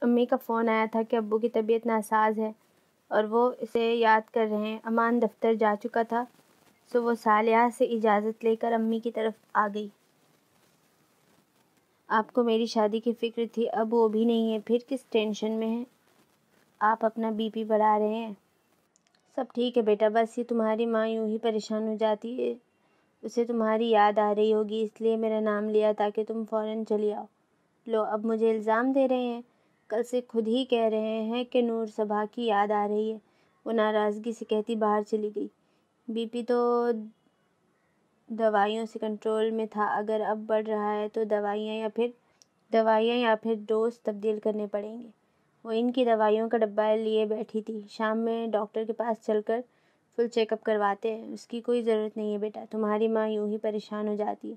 امی کا فون آیا تھا کہ ابو کی طبیعت ناساز ہے اور وہ اسے یاد کر رہے ہیں۔ امان دفتر جا چکا تھا سو وہ صالحہ سے اجازت لے کر امی کی طرف آ گئی۔ آپ کو میری شادی کی فکر تھی، اب وہ بھی نہیں ہے، پھر کس ٹینشن میں ہیں؟ آپ اپنا بی پی بڑھا رہے ہیں۔ سب ٹھیک ہے بیٹا، بس یہ تمہاری ماں یوں ہی پریشان ہو جاتی ہے، اسے تمہاری یاد آ رہی ہوگی اس لیے میرا نام لیا تاکہ تم فوراً چلی آؤ۔ لو اب مجھے الزام دے رہے ہیں، کل سے خود ہی کہہ رہے ہیں کہ نور صبا کی یاد آ رہی ہے۔ وہ ناراضگی سے کہتی باہر چلی گئی۔ بی پی تو دوائیوں سے کنٹرول میں تھا، اگر اب بڑھ رہا ہے تو دوائیاں یا پھر ڈوز تبدیل کرنے پڑیں گے۔ وہ ان کی دوائیوں کا ڈبہ لیے بیٹھی تھی۔ شام میں ڈاکٹر کے پاس چل کر فل چیک اپ کرواتے ہیں۔ اس کی کوئی ضرورت نہیں ہے بیٹا، تمہاری ماں یوں ہی پریشان ہو جاتی ہے۔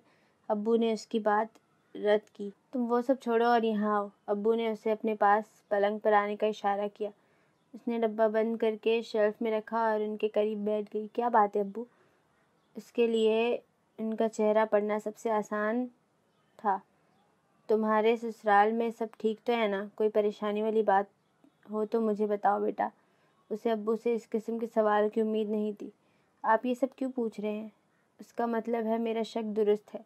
ابو نے اس کی بات رد کی۔ تم وہ سب چھوڑو اور یہاں آؤ۔ ابو نے اسے اپنے پاس پلنگ پر آنے کا اشارہ کیا۔ اس نے ڈبہ بند کر کے شیلف میں رکھا اور ان کے قریب بیٹھ گئی۔ کیا بات ہے ابو؟ اس کے لیے ان کا چہرہ پڑھنا سب سے آسان تھا۔ تمہارے سسرال میں سب ٹھیک تو ہے نا؟ کوئی پریشانی والی بات ہو تو مجھے بتاؤ بیٹا۔ اسے ابو سے اس قسم کے سوال کی امید نہیں تھی۔ آپ یہ سب کیوں پوچھ رہے ہیں؟ اس کا مطلب ہے میرا شک درست ہے۔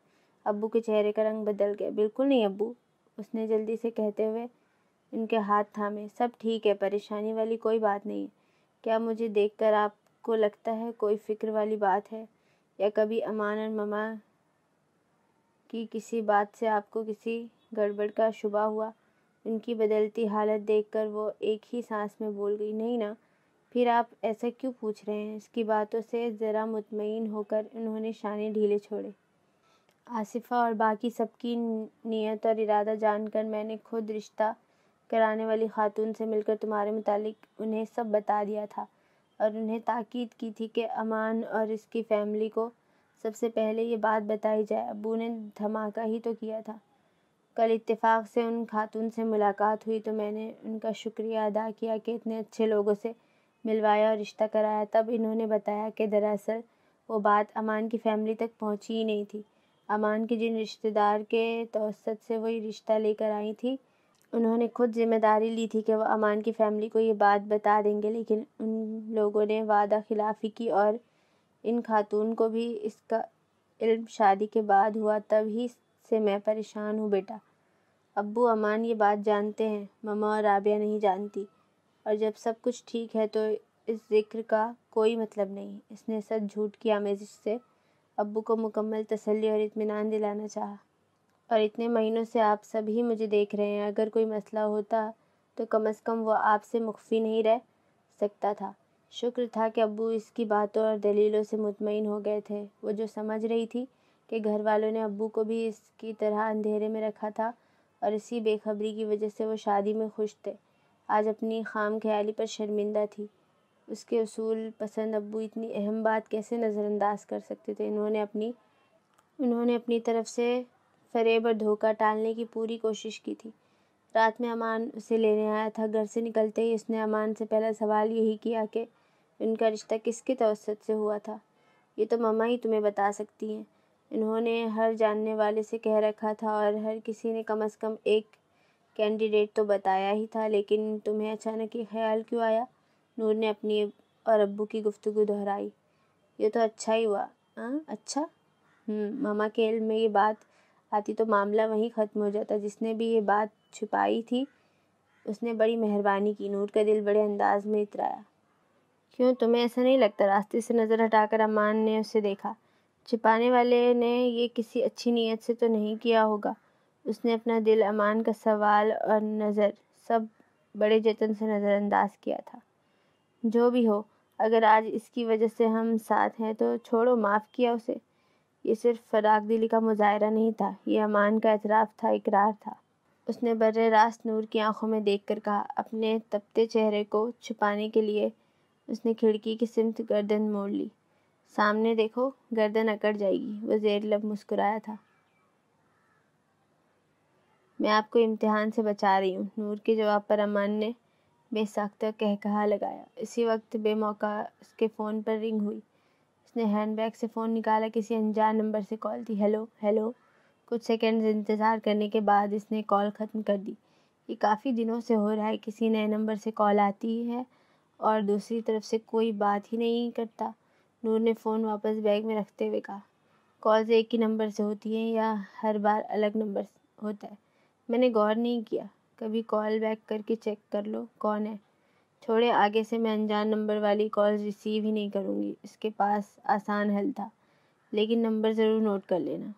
ابو کے چہرے کا رنگ بدل گیا۔ بالکل نہیں ابو، اس نے جلدی سے کہتے ہوئے ان کے ہاتھ تھامے۔ سب ٹھیک ہے، پریشانی والی کوئی بات نہیں ہے۔ کیا مجھے دیکھ کر آپ کو لگتا ہے کوئی فکر والی بات ہے، یا کبھی امان اور ماما کی کسی بات سے آپ کو کسی گڑبڑ کا شبہ ہوا؟ ان کی بدلتی حالت دیکھ کر وہ ایک ہی سانس میں بول گئی، نہیں نا۔ پھر آپ ایسا کیوں پوچھ رہے ہیں؟ اس کی باتوں سے ذرا مطمئن ہو کر انہوں نے شانے ڈھیلے چھوڑے۔ آصفہ اور باقی سب کی نیت اور ارادہ جان کر میں نے خود رشتہ کرانے والی خاتون سے مل کر تمہارے متعلق انہیں سب بتا دیا تھا اور انہیں تاکید کی تھی کہ امان اور اس کی فیملی کو سب سے پہلے یہ بات بتائی جائے۔ ابو نے دھماکہ ہی تو کیا تھا۔ کل اتفاق سے ان خاتون سے ملاقات ہوئی تو میں نے ان کا شکریہ ادا کیا کہ اتنے اچھے لوگوں سے ملوایا اور رشتہ کرایا۔ تب انہوں نے بتایا کہ دراصل وہ بات امان کی فیملی تک پہنچی ہی نہیں تھی۔ امان کے جن رشتہ دار کے توسط سے وہی رشتہ لے کر آئی تھی، انہوں نے خود ذمہ داری لی تھی کہ وہ امان کی فیملی کو یہ بات بتا دیں گے، لیکن ان لوگوں نے وعدہ خلافی کی اور ان خاتون کو بھی اس کا علم شادی کے بعد ہوا۔ تب ہی سے میں پریشان ہوں بیٹا۔ ابو امان یہ بات جانتے ہیں، ماما اور رابعہ نہیں جانتی، اور جب سب کچھ ٹھیک ہے تو اس ذکر کا کوئی مطلب نہیں۔ اس نے سچ جھوٹ کی آمیزش سے ابو کو مکمل تسلی اور اطمینان دلانا چاہا۔ اور اتنے مہینوں سے آپ سب ہی مجھے دیکھ رہے ہیں، اگر کوئی مسئلہ ہوتا تو کم از کم وہ آپ سے مخفی نہیں رہ سکتا تھا۔ شکر تھا کہ ابو اس کی باتوں اور دلیلوں سے مطمئن ہو گئے تھے۔ وہ جو سمجھ رہی تھی کہ گھر والوں نے ابو کو بھی اس کی طرح اندھیرے میں رکھا تھا اور اسی بے خبری کی وجہ سے وہ شادی میں خوش تھے، آج اپنی خام خیالی پر شرمندہ تھی۔ اس کے اصول پسند ابو اتنی اہم بات کیسے نظر انداز کر سکتے تھے؟ انہوں نے اپنی طرف سے فریب اور دھوکہ ٹالنے کی پوری کوشش کی تھی۔ رات میں امان اسے لینے آیا تھا۔ گھر سے نکلتے ہی اس نے امان سے پہلا سوال یہی کیا کہ ان کا رشتہ کس کے توسط سے ہوا تھا۔ یہ تو ماما ہی تمہیں بتا سکتی ہیں، انہوں نے ہر جاننے والے سے کہہ رکھا تھا، اور ہر کسی نے کم از کم ایک کینڈیڈیٹ تو بتایا ہی تھا۔ لیکن تمہیں اچانک یہ خیال کیوں آیا؟ نور نے اپنی اور ابو کی گفتگو دہرائی۔ یہ تو اچھا ہی ہوا۔ اچھا؟ ماما کے علم میں یہ بات آتی تو معاملہ وہیں ختم ہو جاتا۔ جس نے بھی یہ بات چھپائی تھی اس نے بڑی مہربانی کی۔ نور کا دل بڑے انداز میں اترایا۔ کیوں، تمہیں ایسا نہیں لگتا؟ راستے سے نظر ہٹا کر امان نے اسے دیکھا۔ چھپانے والے نے یہ کسی اچھی نیت سے تو نہیں کیا ہوگا۔ اس نے اپنا دل، امان کا سوال اور نظر سب بڑے جتن سے نظر انداز کیا تھا۔ جو بھی ہو، اگر آج اس کی وجہ سے ہم ساتھ ہیں تو چھوڑو، معاف کیا اسے۔ یہ صرف فراق دلی کا مظاہرہ نہیں تھا، یہ امان کا اعتراف تھا، اقرار تھا۔ اس نے براہ راست نور کی آنکھوں میں دیکھ کر کہا۔ اپنے تپتے چہرے کو چھپانے کے لیے اس نے کھڑکی کی سمت گردن موڑ لی۔ سامنے دیکھو، گردن اکڑ جائے گی۔ وہ زیر لب مسکرایا تھا۔ میں آپ کو امتحان سے بچا رہی ہوں۔ نور کے جواب پر امان نے بے ساختہ قہقہا لگایا۔ اسی وقت بے موقع اس کے فون پر رنگ ہوئی۔ اس نے ہینڈ بیگ سے فون نکالا۔ کسی انجان نمبر سے کال تھی۔ Hello hello. کچھ سیکنڈز انتظار کرنے کے بعد اس نے کال ختم کر دی۔ یہ کافی دنوں سے ہو رہا ہے، کسی نئے نمبر سے کال آتی ہے اور دوسری طرف سے کوئی بات ہی نہیں کرتا۔ نور نے فون واپس بیگ میں رکھتے ہوئے کہا، کالز ایک ہی نمبر سے ہوتی ہیں یا ہر بار الگ نمبر ہوتا ہے؟ میں نے غور نہیں کیا۔ کبھی کال بیک کر کے چیک کر لو کون ہے۔ چھوڑے، آگے سے میں انجان نمبر والی کالز ریسیو ہی نہیں کروں گی۔ اس کے پاس آسان حل تھا، لیکن نمبر ضرور نوٹ کر لینا۔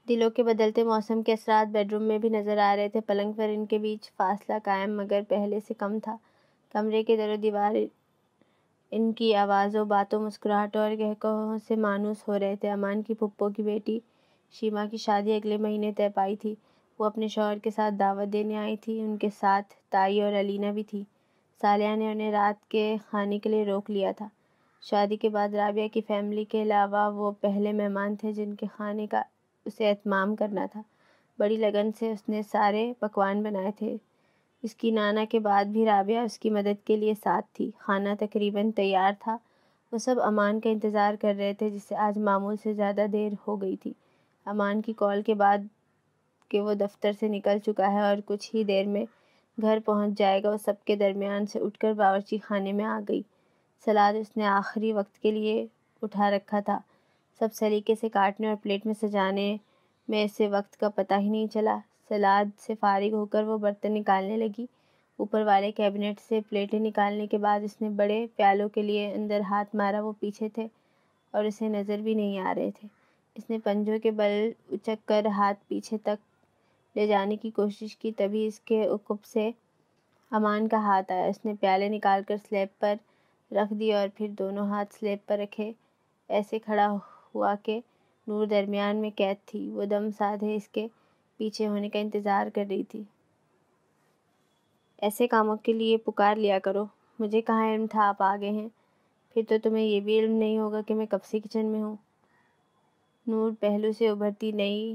دلوں کے بدلتے موسم کے اثرات بیڈ روم میں بھی نظر آ رہے تھے۔ پلنگ پر ان کے بیچ فاصلہ قائم مگر پہلے سے کم تھا۔ کمرے کے در و دیوار ان کی آوازوں، باتوں، مسکراہٹوں اور قہقہوں سے مانوس ہو رہے تھے۔ امان کی پھپھو کی بیٹی شیما کی شادی اگلے مہینے طے پائی تھی۔ وہ اپنے شوہر کے ساتھ دعوت دینے آئی تھی۔ ان کے ساتھ تائی اور علینا بھی تھی۔ صالحہ نے انہیں رات کے کھانے کے لیے روک لیا تھا۔ شادی کے بعد رابعہ کی فیملی کے علاوہ وہ پہلے مہمان تھے جن کے کھانے کا اسے اہتمام کرنا تھا۔ بڑی لگن سے اس نے سارے پکوان بنائے تھے۔ اس کی نانا کے بعد بھی رابعہ اس کی مدد کے لیے ساتھ تھی۔ کھانا تقریباً تیار تھا۔ وہ سب امان کا انتظار کر رہے تھے جسے آج معمول سے زیادہ دیر ہو گئی تھی۔ امان کی کال کے بعد کہ وہ دفتر سے نکل چکا ہے اور کچھ ہی دیر میں گھر پہنچ جائے گا، وہ سب کے درمیان سے اٹھ کر باورچی خانے میں آ گئی۔ سلاد اس نے آخری وقت کے لیے اٹھا رکھا تھا۔ سب سلیقے سے کاٹنے اور پلیٹ میں سجانے میں اسے وقت کا پتہ ہی نہیں چلا۔ سلاد سے فارغ ہو کر وہ برتن نکالنے لگی۔ اوپر والے کیبنٹ سے پلیٹیں نکالنے کے بعد اس نے بڑے پیالوں کے لیے اندر ہاتھ مارا۔ وہ پیچھے تھے اور اسے نظر بھی نہیں آ رہے تھے۔ اس نے پنجوں کے بل اچک کر ہاتھ پیچھے تک لے جانے کی کوشش کی، تبھی اس کے عقب سے امان کا ہاتھ آیا۔ اس نے پیالے نکال کر سلیب پر رکھ دیے اور پھر دونوں ہاتھ سلیب پر رکھے ایسے کھڑا ہوا کہ نور درمیان میں قید تھی۔ وہ دم سادھے اس کے پیچھے ہونے کا انتظار کر رہی تھی۔ ایسے کاموں کے لیے پکار لیا کرو، مجھے کہاں علم تھا آپ آ گئے ہیں؟ پھر تو تمہیں یہ بھی علم نہیں ہوگا کہ میں کب سے کچن میں ہوں۔ نور پہلو سے ابھرتی نئی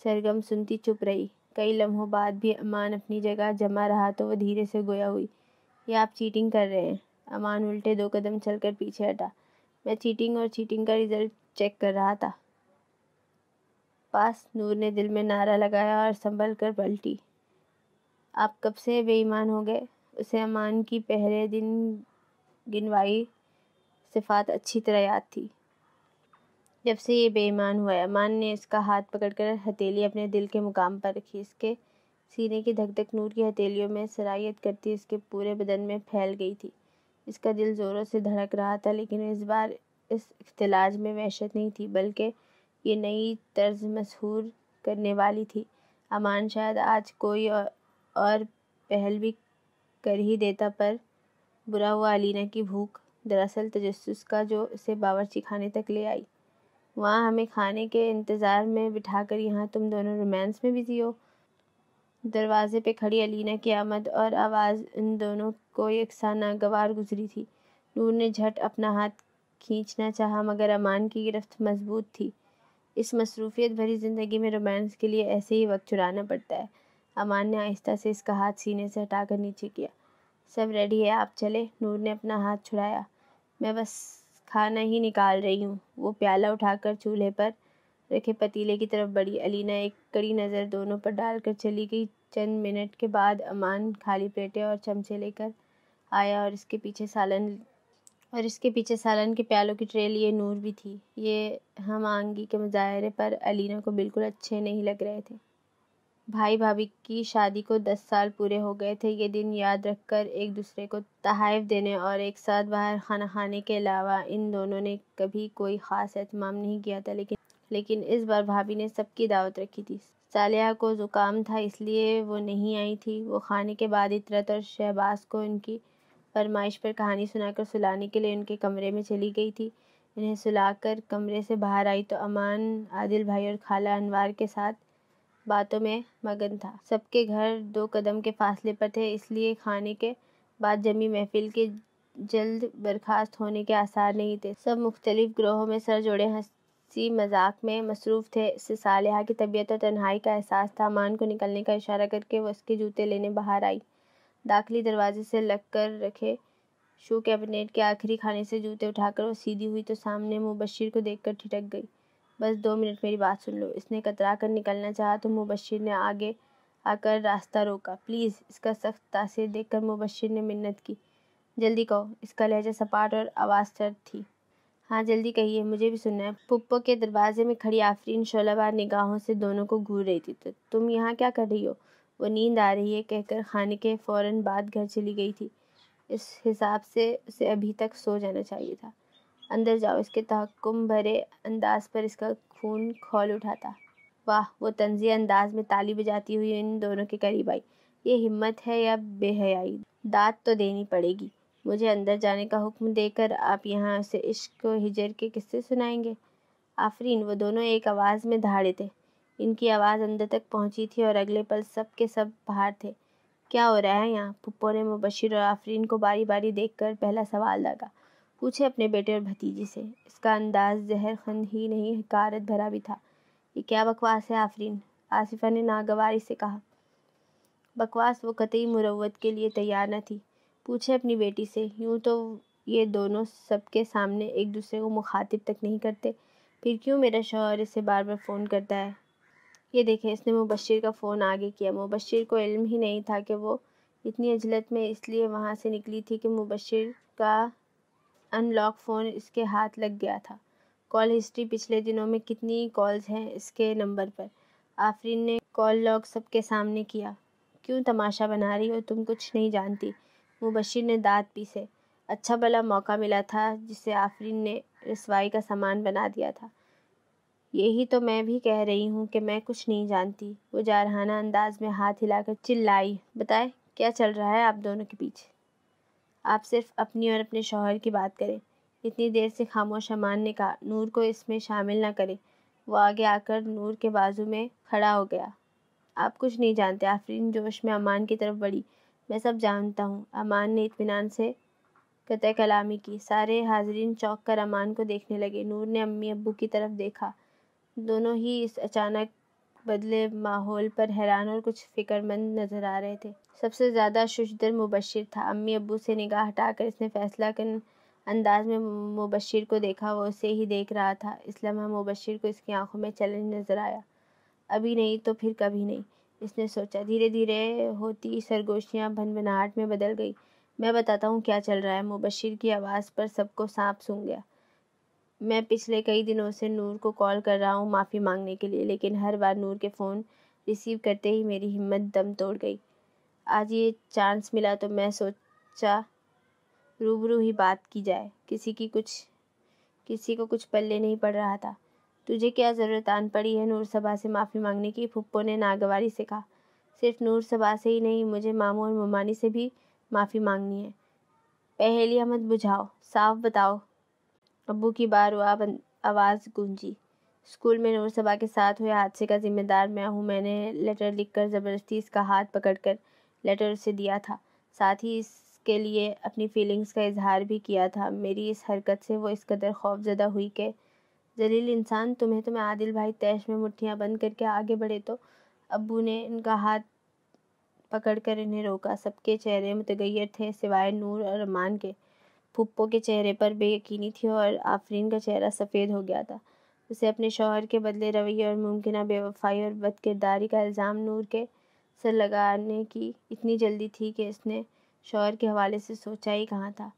سرگم سنتی چپ رہی۔ کئی لمحوں بعد بھی امان اپنی جگہ جما رہا تو وہ دھیرے سے گویا ہوئی، یہ آپ چیٹنگ کر رہے ہیں۔ امان الٹے 2 قدم چل کر پیچھے ہٹا۔ میں چیٹنگ اور چیٹنگ کا رزلٹ چیک کر رہا تھا۔ پاس نور نے دل میں نعرہ لگایا اور سنبھل کر پلٹی۔ آپ کب سے بے ایمان ہو گئے؟ اسے امان کی پہلے دن گنوائی صفات اچھی طرح یاد تھی۔ جب سے یہ بے ایمان ہوا ہے۔ امان نے اس کا ہاتھ پکڑ کر ہتھیلی اپنے دل کے مقام پر رکھی۔ اس کے سینے کی دھک دھک نور کی ہتھیلیوں میں سرایت کرتی اس کے پورے بدن میں پھیل گئی تھی۔ اس کا دل زوروں سے دھڑک رہا تھا، لیکن اس بار اس اختلاج میں وحشت نہیں تھی، بلکہ یہ نئی طرز مسحور کرنے والی تھی۔ امان شاید آج کوئی اور پہل بھی کر ہی دیتا، پر برا ہوا علینا کی بھوک، دراصل تجسس کا، جو اسے باورچی خانے تک لے آئی۔ وہاں ہمیں کھانے کے انتظار میں بٹھا کر یہاں تم دونوں رومانس میں بزی ہو۔ دروازے پہ کھڑی علینا کی آمد اور آواز ان دونوں کو یکساں ناگوار گزری تھی۔ نور نے جھٹ اپنا ہاتھ کھینچنا چاہا مگر امان کی گرفت مضبوط تھی۔ اس مصروفیت بھری زندگی میں رومانس کے لیے ایسے ہی وقت چرانا پڑتا ہے۔ امان نے آہستہ سے اس کا ہاتھ سینے سے ہٹا کر نیچے کیا۔ سب ریڈی ہے، آپ چلیں؟ نور نے اپنا ہاتھ چھڑایا۔ میں بس کھانا ہی نکال رہی ہوں۔ وہ پیالہ اٹھا کر چولہے پر رکھے پتیلے کی طرف بڑھی۔ علینا ایک کڑی نظر دونوں پر ڈال کر چلی گئی۔ چند منٹ کے بعد امان خالی پلیٹیں اور چمچے لے کر آیا اور اس کے پیچھے سالن کے پیالوں کی ٹرے لیے نور بھی تھی۔ یہ ہم آہنگی کے مظاہرے پر علینا کو بالکل اچھے نہیں لگ رہے تھے۔ بھائی بھابھی کی شادی کو 10 سال پورے ہو گئے تھے۔ یہ دن یاد رکھ کر ایک دوسرے کو تحائف دینے اور ایک ساتھ باہر کھانا کھانے کے علاوہ ان دونوں نے کبھی کوئی خاص اہتمام نہیں کیا تھا، لیکن اس بار بھابھی نے سب کی دعوت رکھی تھی۔ صالحہ کو زکام تھا، اس لیے وہ نہیں آئی تھی۔ وہ کھانے کے بعد عطرت اور شہباز کو ان کی فرمائش پر کہانی سنا کر سلانے کے لیے ان کے کمرے میں چلی گئی تھی۔ انہیں سلا کر کمرے سے باہر آئی تو امان عادل بھائی اور خالہ انوار کے ساتھ باتوں میں مگن تھا۔ سب کے گھر 2 قدم کے فاصلے پر تھے، اس لیے کھانے کے بعد جمی محفل کے جلد برخاست ہونے کے آثار نہیں تھے۔ سب مختلف گروہوں میں سر جوڑے ہنسی مذاق میں مصروف تھے۔ اسے صالحہ کی طبیعت اور تنہائی کا احساس تھا۔ امان کو نکلنے کا اشارہ کر کے وہ اس کے جوتے لینے باہر آئی۔ داخلی دروازے سے لگ کر رکھے شو کیبنٹ کے آخری خانے سے جوتے اٹھا کر وہ سیدھی ہوئی تو سامنے مبشر کو دیکھ کر ٹھٹک گئی۔ بس 2 منٹ میری بات سن لو۔ اس نے کترا کر نکلنا چاہا تو مبشر نے آگے آ کر راستہ روکا۔ پلیز، اس کا سخت تاثیر دیکھ کر مبشر نے منت کی۔ جلدی کہو۔ اس کا لہجہ سپاٹ اور آواز سرد تھی۔ ہاں جلدی کہیے، مجھے بھی سننا ہے۔ پھپھو کے دروازے میں کھڑی آفرین شعلہ بار نگاہوں سے دونوں کو گھور رہی تھی۔ تم یہاں کیا کر رہی ہو؟ وہ نیند آ رہی ہے کہہ کر کھانے کے فوراً بعد گھر چلی گئی تھی۔ اس حساب سے اسے ابھی تک سو جانا چاہیے تھا۔ اندر جاؤ۔ اس کے تحکم بھرے انداز پر اس کا خون کھول اٹھا تھا۔ واہ! وہ طنزیہ انداز میں تالی بجاتی ہوئی ان دونوں کے قریب آئی۔ یہ ہمت ہے یا بے حیائی؟ داد تو دینی پڑے گی۔ مجھے اندر جانے کا حکم دے کر آپ یہاں اسے عشق و ہجر کے قصے سنائیں گے؟ آفرین! وہ دونوں ایک آواز میں دہاڑے تھے۔ ان کی آواز اندر تک پہنچی تھی اور اگلے پل سب کے سب باہر تھے۔ کیا ہو رہا ہے یہاں؟ پھپھو نے مبشر اور آفرین کو باری باری دیکھ کر پہلا سوال داغا۔ پوچھے اپنے بیٹے اور بھتیجی سے۔ اس کا انداز زہر خند ہی نہیں حقارت بھرا بھی تھا۔ یہ کیا بکواس ہے آفرین؟ آصفہ نے ناگواری سے کہا۔ بکواس؟ وہ قطعی مروت کے لیے تیار نہ تھی۔ پوچھے اپنی بیٹی سے۔ یوں تو یہ دونوں سب کے سامنے ایک دوسرے کو مخاطب تک نہیں کرتے، پھر کیوں میرا شوہر اسے بار بار فون کرتا ہے؟ یہ دیکھیں، اس نے مبشر کا فون آگے کیا۔ مبشر کو علم ہی نہیں تھا کہ وہ اتنی عجلت میں اس لیے وہاں سے نکلی تھی کہ مبشر کا ان لاک فون اس کے ہاتھ لگ گیا تھا۔ کال ہسٹری پچھلے دنوں میں کتنی کالز ہیں اس کے نمبر پر؟ آفرین نے کال لاگ سب کے سامنے کیا۔ کیوں تماشا بنا رہی ہو؟ تم کچھ نہیں جانتی۔ مبشر نے دانت پیسے۔ اچھا بھلا موقع ملا تھا جسے آفرین نے رسوائی کا سامان بنا دیا تھا۔ یہی تو میں بھی کہہ رہی ہوں کہ میں کچھ نہیں جانتی۔ وہ جارحانہ انداز میں ہاتھ ہلا کر چلائی۔ بتائیں، کیا چل رہا ہے آپ دونوں کے پیچھے؟ آپ صرف اپنی اور اپنے شوہر کی بات کریں۔ اتنی دیر سے خاموش امان نے کہا۔ نور کو اس میں شامل نہ کریں۔ وہ آگے آ کر نور کے بازو میں کھڑا ہو گیا۔ آپ کچھ نہیں جانتے۔ آفرین جوش میں امان کی طرف بڑھی۔ میں سب جانتا ہوں۔ امان نے اطمینان سے قطع کلامی کی۔ سارے حاضرین چونک کر امان کو دیکھنے لگے۔ نور نے امی ابو کی طرف دیکھا۔ دونوں ہی اس اچانک بدلے ماحول پر حیران اور کچھ فکر مند نظر آ رہے تھے۔ سب سے زیادہ ششدر مبشر تھا۔ امی ابو سے نگاہ ہٹا کر اس نے فیصلہ کن انداز میں مبشر کو دیکھا۔ وہ اسے ہی دیکھ رہا تھا۔ اس لمحہ مبشر کو اس کی آنکھوں میں چیلنج نظر آیا۔ ابھی نہیں تو پھر کبھی نہیں، اس نے سوچا۔ دھیرے دھیرے ہوتی سرگوشیاں بھنبھناہٹ میں بدل گئی۔ میں بتاتا ہوں کیا چل رہا ہے۔ مبشر کی آواز پر سب کو سانپ سونگھ گیا۔ میں پچھلے کئی دنوں سے نور کو کال کر رہا ہوں معافی مانگنے کے لیے، لیکن ہر بار نور کے فون ریسیو کرتے ہی میری ہمت دم توڑ گئی۔ آج یہ چانس ملا تو میں سوچا روبرو ہی بات کی جائے۔ کسی کو کچھ پلے نہیں پڑ رہا تھا۔ تجھے کیا ضرورت آن پڑی ہے نور صبا سے معافی مانگنے کی؟ پھپھو نے ناگواری سے کہا۔ صرف نور صبا سے ہی نہیں، مجھے ماموں اور ممانی سے بھی معافی مانگنی ہے۔ پہیلیاں مت بجھاؤ، صاف بتاؤ۔ ابو کی بارعب آواز گونجی۔ اسکول میں نور صبا کے ساتھ ہوئے حادثے کا ذمہ دار میں ہوں۔ میں نے لیٹر لکھ کر زبردستی اس کا ہاتھ پکڑ کر لیٹر اسے دیا تھا، ساتھ ہی اس کے لیے اپنی فیلنگز کا اظہار بھی کیا تھا۔ میری اس حرکت سے وہ اس قدر خوف زدہ ہوئی کہ ذلیل انسان، تمہیں تو میں عادل بھائی تیش میں مٹھیاں بند کر کے آگے بڑھے تو۔ ابو نے ان کا ہاتھ پکڑ کر انہیں روکا۔ سب کے چہرے متغیر تھے سوائے نور اور امان کے۔ پھپھو کے چہرے پر بے یقینی تھی اور آفرین کا چہرہ سفید ہو گیا تھا۔ اسے اپنے شوہر کے بدلے رویے اور ممکنہ بے وفائی اور بد کرداری کا الزام نور کے سر لگانے کی اتنی جلدی تھی کہ اس نے شوہر کے حوالے سے سوچا ہی کہاں تھا۔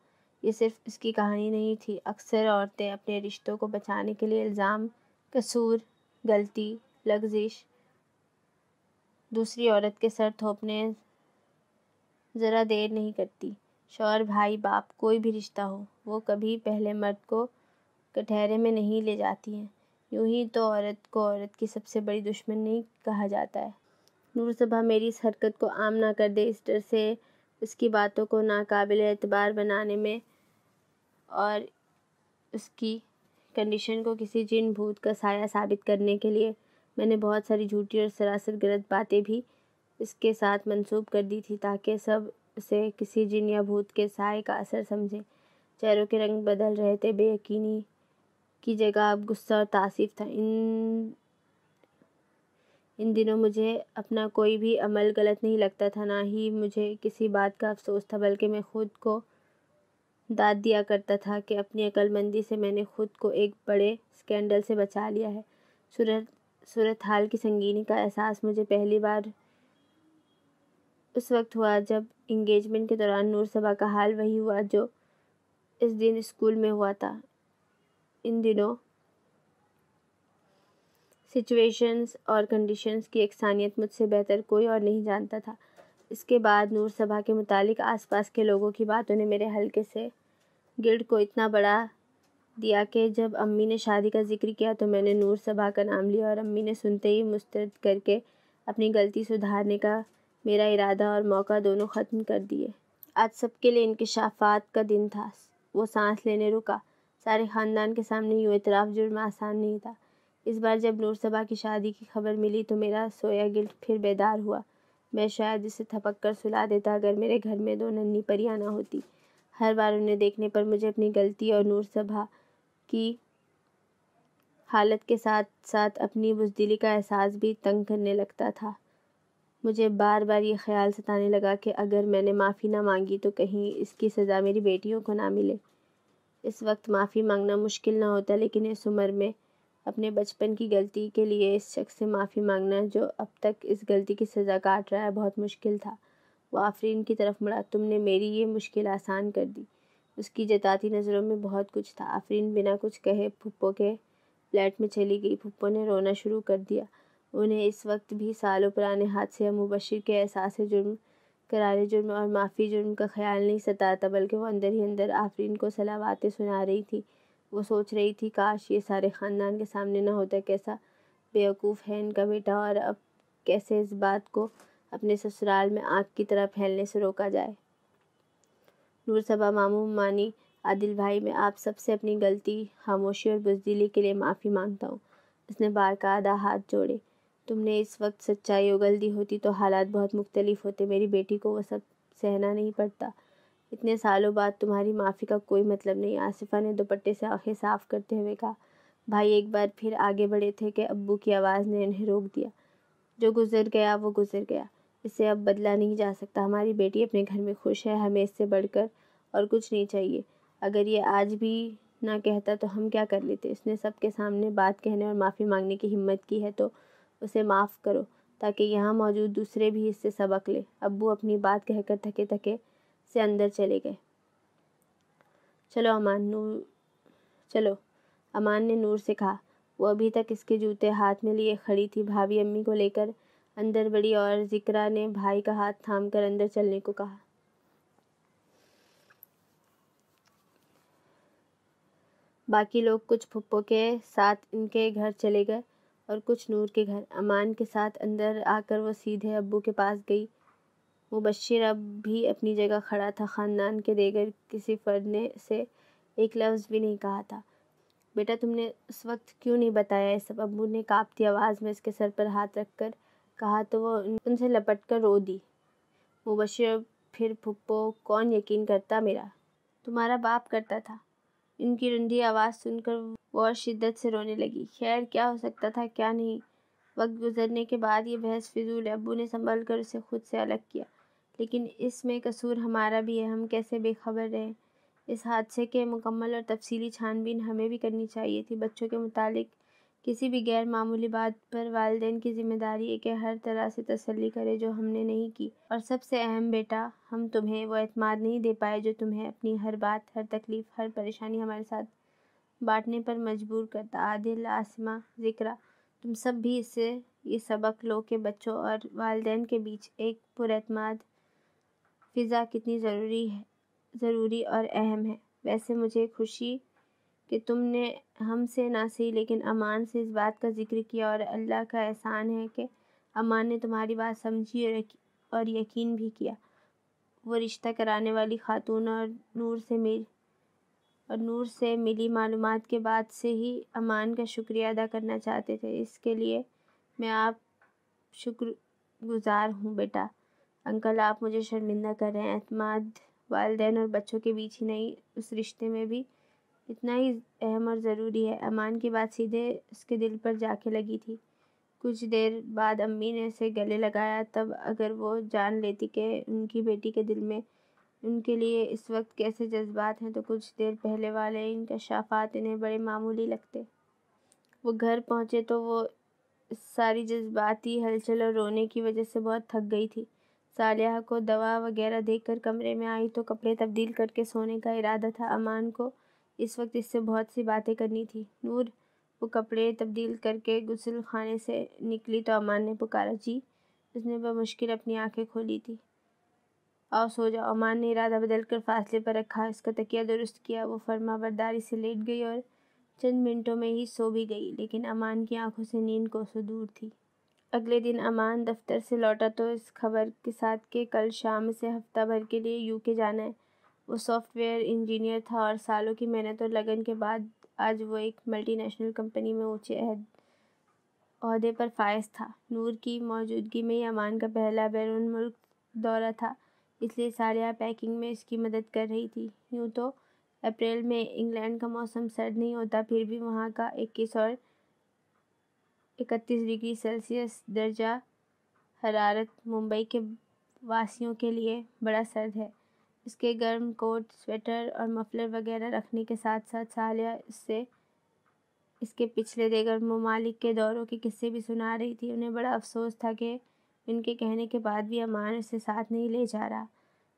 یہ صرف اس کی کہانی نہیں تھی۔ اکثر عورتیں اپنے رشتوں کو بچانے کے لیے الزام، قصور، غلطی، لغزش دوسری عورت کے سر تھوپنے ذرا دیر نہیں کرتی۔ شوہر، بھائی، باپ، کوئی بھی رشتہ ہو، وہ کبھی پہلے مرد کو کٹہرے میں نہیں لے جاتی ہیں۔ یوں ہی تو عورت کو عورت کی سب سے بڑی دشمن نہیں کہا جاتا ہے۔ نور صبا میری اس حرکت کو عام نہ کر دے، اس ڈر سے اس کی باتوں کو ناقابل اعتبار بنانے میں اور اس کی کنڈیشن کو کسی جن بھوت کا سایہ ثابت کرنے کے لیے میں نے بہت ساری جھوٹی اور سراسر غلط باتیں بھی اس کے ساتھ منسوب کر دی تھی تاکہ سب اسے کسی جن یا بھوت کے سائے کا اثر سمجھیں۔ چہروں کے رنگ بدل رہے تھے۔ بے یقینی کی جگہ اب غصہ اور تعصب تھا۔ ان دنوں مجھے اپنا کوئی بھی عمل غلط نہیں لگتا تھا، نہ ہی مجھے کسی بات کا افسوس تھا، بلکہ میں خود کو داد دیا کرتا تھا کہ اپنی عقل مندی سے میں نے خود کو ایک بڑے اسکینڈل سے بچا لیا ہے۔ صورتحال کی سنگینی کا احساس مجھے پہلی بار اس وقت ہوا جب انگیجمنٹ کے دوران نور صبا کا حال وہی ہوا جو اس دن اسکول میں ہوا تھا۔ ان دنوں سچویشنز اور کنڈیشنز کی یکسانیت مجھ سے بہتر کوئی اور نہیں جانتا تھا۔ اس کے بعد نور صبا کے متعلق آس پاس کے لوگوں کی باتوں نے میرے حلقے سے گرڈ کو اتنا بڑھا دیا کہ جب امی نے شادی کا ذکر کیا تو میں نے نور صبا کا نام لیا اور امی نے سنتے ہی مسترد کر کے اپنی غلطی سدھارنے کا میرا ارادہ اور موقع دونوں ختم کر دیے۔ آج سب کے لیے انکشافات کا دن تھا۔ وہ سانس لینے رکا۔ سارے خاندان کے سامنے یوں اعتراف جرم آسان نہیں تھا۔ اس بار جب نور صبا کی شادی کی خبر ملی تو میرا سویا گلٹ پھر بیدار ہوا۔ میں شاید اسے تھپک کر سلا دیتا اگر میرے گھر میں دو ننھی پریاں نہ ہوتی۔ ہر بار انہیں دیکھنے پر مجھے اپنی غلطی اور نور صبا کی حالت کے ساتھ ساتھ اپنی بزدلی کا احساس بھی تنگ کرنے لگتا تھا۔ مجھے بار بار یہ خیال ستانے لگا کہ اگر میں نے معافی نہ مانگی تو کہیں اس کی سزا میری بیٹیوں کو نہ ملے۔ اس وقت معافی مانگنا مشکل نہ ہوتا لیکن اس عمر میں اپنے بچپن کی غلطی کے لیے اس شخص سے معافی مانگنا جو اب تک اس غلطی کی سزا کاٹ رہا ہے بہت مشکل تھا۔ وہ آفرین کی طرف مڑا۔ تم نے میری یہ مشکل آسان کر دی۔ اس کی جتاتی نظروں میں بہت کچھ تھا۔ آفرین بنا کچھ کہے پھپھو کے فلیٹ میں چلی گئی۔ پھپھو نے رونا شروع کر دیا۔ انہیں اس وقت بھی سالوں پرانے حادثے مبشر کے احساس جرم، قرار جرم اور معافی جرم کا خیال نہیں ستاتا تھا بلکہ وہ اندر ہی اندر آفرین کو صلواتیں سنا رہی تھی۔ وہ سوچ رہی تھی کاش یہ سارے خاندان کے سامنے نہ ہوتا، کیسا بیوقوف ہے ان کا بیٹا اور اب کیسے اس بات کو اپنے سسرال میں آگ کی طرح پھیلنے سے روکا جائے۔ نور صبا ماموں مانی عادل بھائی، میں آپ سب سے اپنی غلطی، خاموشی اور بزدلی کے لیے معافی مانگتا ہوں۔ اس نے باقاعدہ ہاتھ جوڑے۔ تم نے اس وقت سچائی اگل دی ہوتی تو حالات بہت مختلف ہوتے۔ میری بیٹی کو وہ سب سہنا نہیں پڑتا۔ اتنے سالوں بعد تمہاری معافی کا کوئی مطلب نہیں۔ آصفہ نے دوپٹے سے آنکھیں صاف کرتے ہوئے کہا۔ بھائی ایک بار پھر آگے بڑھے تھے کہ ابو کی آواز نے انہیں روک دیا۔ جو گزر گیا وہ گزر گیا۔ اسے اب بدلا نہیں جا سکتا۔ ہماری بیٹی اپنے گھر میں خوش ہے، ہمیں اس سے بڑھ کر اور کچھ نہیں چاہیے۔ اگر یہ آج بھی نہ کہتا تو ہم کیا کر لیتے؟ اس نے سب کے سامنے بات کہنے اور معافی مانگنے کی ہمت کی ہے تو اسے معاف کرو تاکہ یہاں موجود دوسرے بھی اس سے سبق لیں۔ ابو اپنی بات کہہ کر تھکے تھکے سے اندر چلے گئے۔ چلو امان نے نور سے کہا۔ وہ ابھی تک اس کے جوتے ہاتھ میں لیے کھڑی تھی۔ بھابھی امی کو لے کر اندر بڑھی اور ذکرا نے بھائی کا ہاتھ تھام کر اندر چلنے کو کہا۔ باقی لوگ کچھ پھپھو کے ساتھ ان کے گھر چلے گئے اور کچھ نور کے گھر۔ امان کے ساتھ اندر آ کر وہ سیدھے ابو کے پاس گئی۔ مبشر اب بھی اپنی جگہ کھڑا تھا۔ خاندان کے دیگر کسی فرد نے اسے ایک لفظ بھی نہیں کہا تھا۔ بیٹا تم نے اس وقت کیوں نہیں بتایا یہ سب؟ ابو نے کانپتی آواز میں اس کے سر پر ہاتھ رکھ کر کہا تو وہ ان سے لپٹ کر رو دی۔ مبشر پھر پھپھو کون یقین کرتا؟ میرا تمہارا باپ کرتا تھا۔ ان کی رندھی آواز سن کر وہ اور شدت سے رونے لگی۔ خیر کیا ہو سکتا تھا کیا نہیں؟ وقت گزرنے کے بعد یہ بحث فضول ہے۔ ابو نے سنبھل کر اسے خود سے الگ کیا۔ لیکن اس میں قصور ہمارا بھی ہے۔ ہم کیسے بے خبر رہے؟ اس حادثے کے مکمل اور تفصیلی چھان بین ہمیں بھی کرنی چاہیے تھی۔ بچوں کے متعلق کسی بھی غیر معمولی بات پر والدین کی ذمہ داری ہے کہ ہر طرح سے تسلی کرے جو ہم نے نہیں کی۔ اور سب سے اہم بیٹا، ہم تمہیں وہ اعتماد نہیں دے پائے جو تمہیں اپنی ہر بات، ہر تکلیف، ہر پریشانی ہمارے ساتھ بانٹنے پر مجبور کرتا۔ عادل، عاصمہ، ذکرا، تم سب بھی اس سے یہ سبق لو کہ بچوں اور والدین کے بیچ ایک پراعتماد فضا کتنی ضروری اور اہم ہے۔ ویسے مجھے خوشی کہ تم نے ہم سے نہ سہی لیکن امان سے اس بات کا ذکر کیا اور اللہ کا احسان ہے کہ امان نے تمہاری بات سمجھی اور یقین بھی کیا۔ وہ رشتہ کرانے والی خاتون اور نور سے ملی معلومات کے بعد سے ہی امان کا شکریہ ادا کرنا چاہتے تھے۔ اس کے لیے میں آپ شکر گزار ہوں بیٹا۔ انکل آپ مجھے شرمندہ کر رہے ہیں۔ اعتماد والدین اور بچوں کے بیچ ہی نہیں، اس رشتے میں بھی اتنا ہی اہم اور ضروری ہے۔ امان کی بات سیدھے اس کے دل پر جا کے لگی تھی۔ کچھ دیر بعد امی نے اسے گلے لگایا۔ تب اگر وہ جان لیتی کہ ان کی بیٹی کے دل میں ان کے لیے اس وقت کیسے جذبات ہیں تو کچھ دیر پہلے والے انکشافات انہیں بڑے معمولی لگتے۔ وہ گھر پہنچے تو وہ اس ساری جذباتی ہلچل اور رونے کی وجہ سے بہت تھک گئی تھی۔ صالحہ کو دوا وغیرہ دے کر کمرے میں آئی تو کپڑے تبدیل کر کے سونے کا ارادہ تھا۔ امان کو اس وقت اس سے بہت سی باتیں کرنی تھی۔ نور وہ کپڑے تبدیل کر کے غسل خانے سے نکلی تو امان نے پکارا، جی۔ اس نے بمشکل اپنی آنکھیں کھولی تھی۔ آؤ سو جاؤ۔ امان نے ارادہ بدل کر فاصلے پر رکھا، اس کا تکیہ درست کیا۔ وہ فرما برداری سے لیٹ گئی اور چند منٹوں میں ہی سو بھی گئی، لیکن امان کی آنکھوں سے نیند کوسوں دور تھی۔ اگلے دن امان دفتر سے لوٹا تو اس خبر کے ساتھ کہ کل شام اسے ہفتہ بھر کے لیے UK جانا ہے۔ وہ سافٹ ویئر انجینئر تھا اور سالوں کی محنت اور لگن کے بعد آج وہ ایک ملٹی نیشنل کمپنی میں اونچے عہدے پر فائز تھا۔ نور کی موجودگی میں یہ امان کا پہلا بیرون ملک دورہ تھا، اس لیے صالحہ پیکنگ میں اس کی مدد کر رہی تھی۔ یوں تو اپریل میں انگلینڈ کا موسم سرد نہیں ہوتا، پھر بھی وہاں کا 21 اور 31 ڈگری سیلسیس درجہ حرارت ممبئی کے واسیوں کے لیے بڑا سرد ہے۔ اس کے گرم کوٹ، سویٹر اور مفلر وغیرہ رکھنے کے ساتھ ساتھ صالحہ اس کے پچھلے دیگر ممالک کے دوروں کے قصے بھی سنا رہی تھی۔ انہیں بڑا افسوس تھا کہ ان کے کہنے کے بعد بھی امان اسے ساتھ نہیں لے جا رہا۔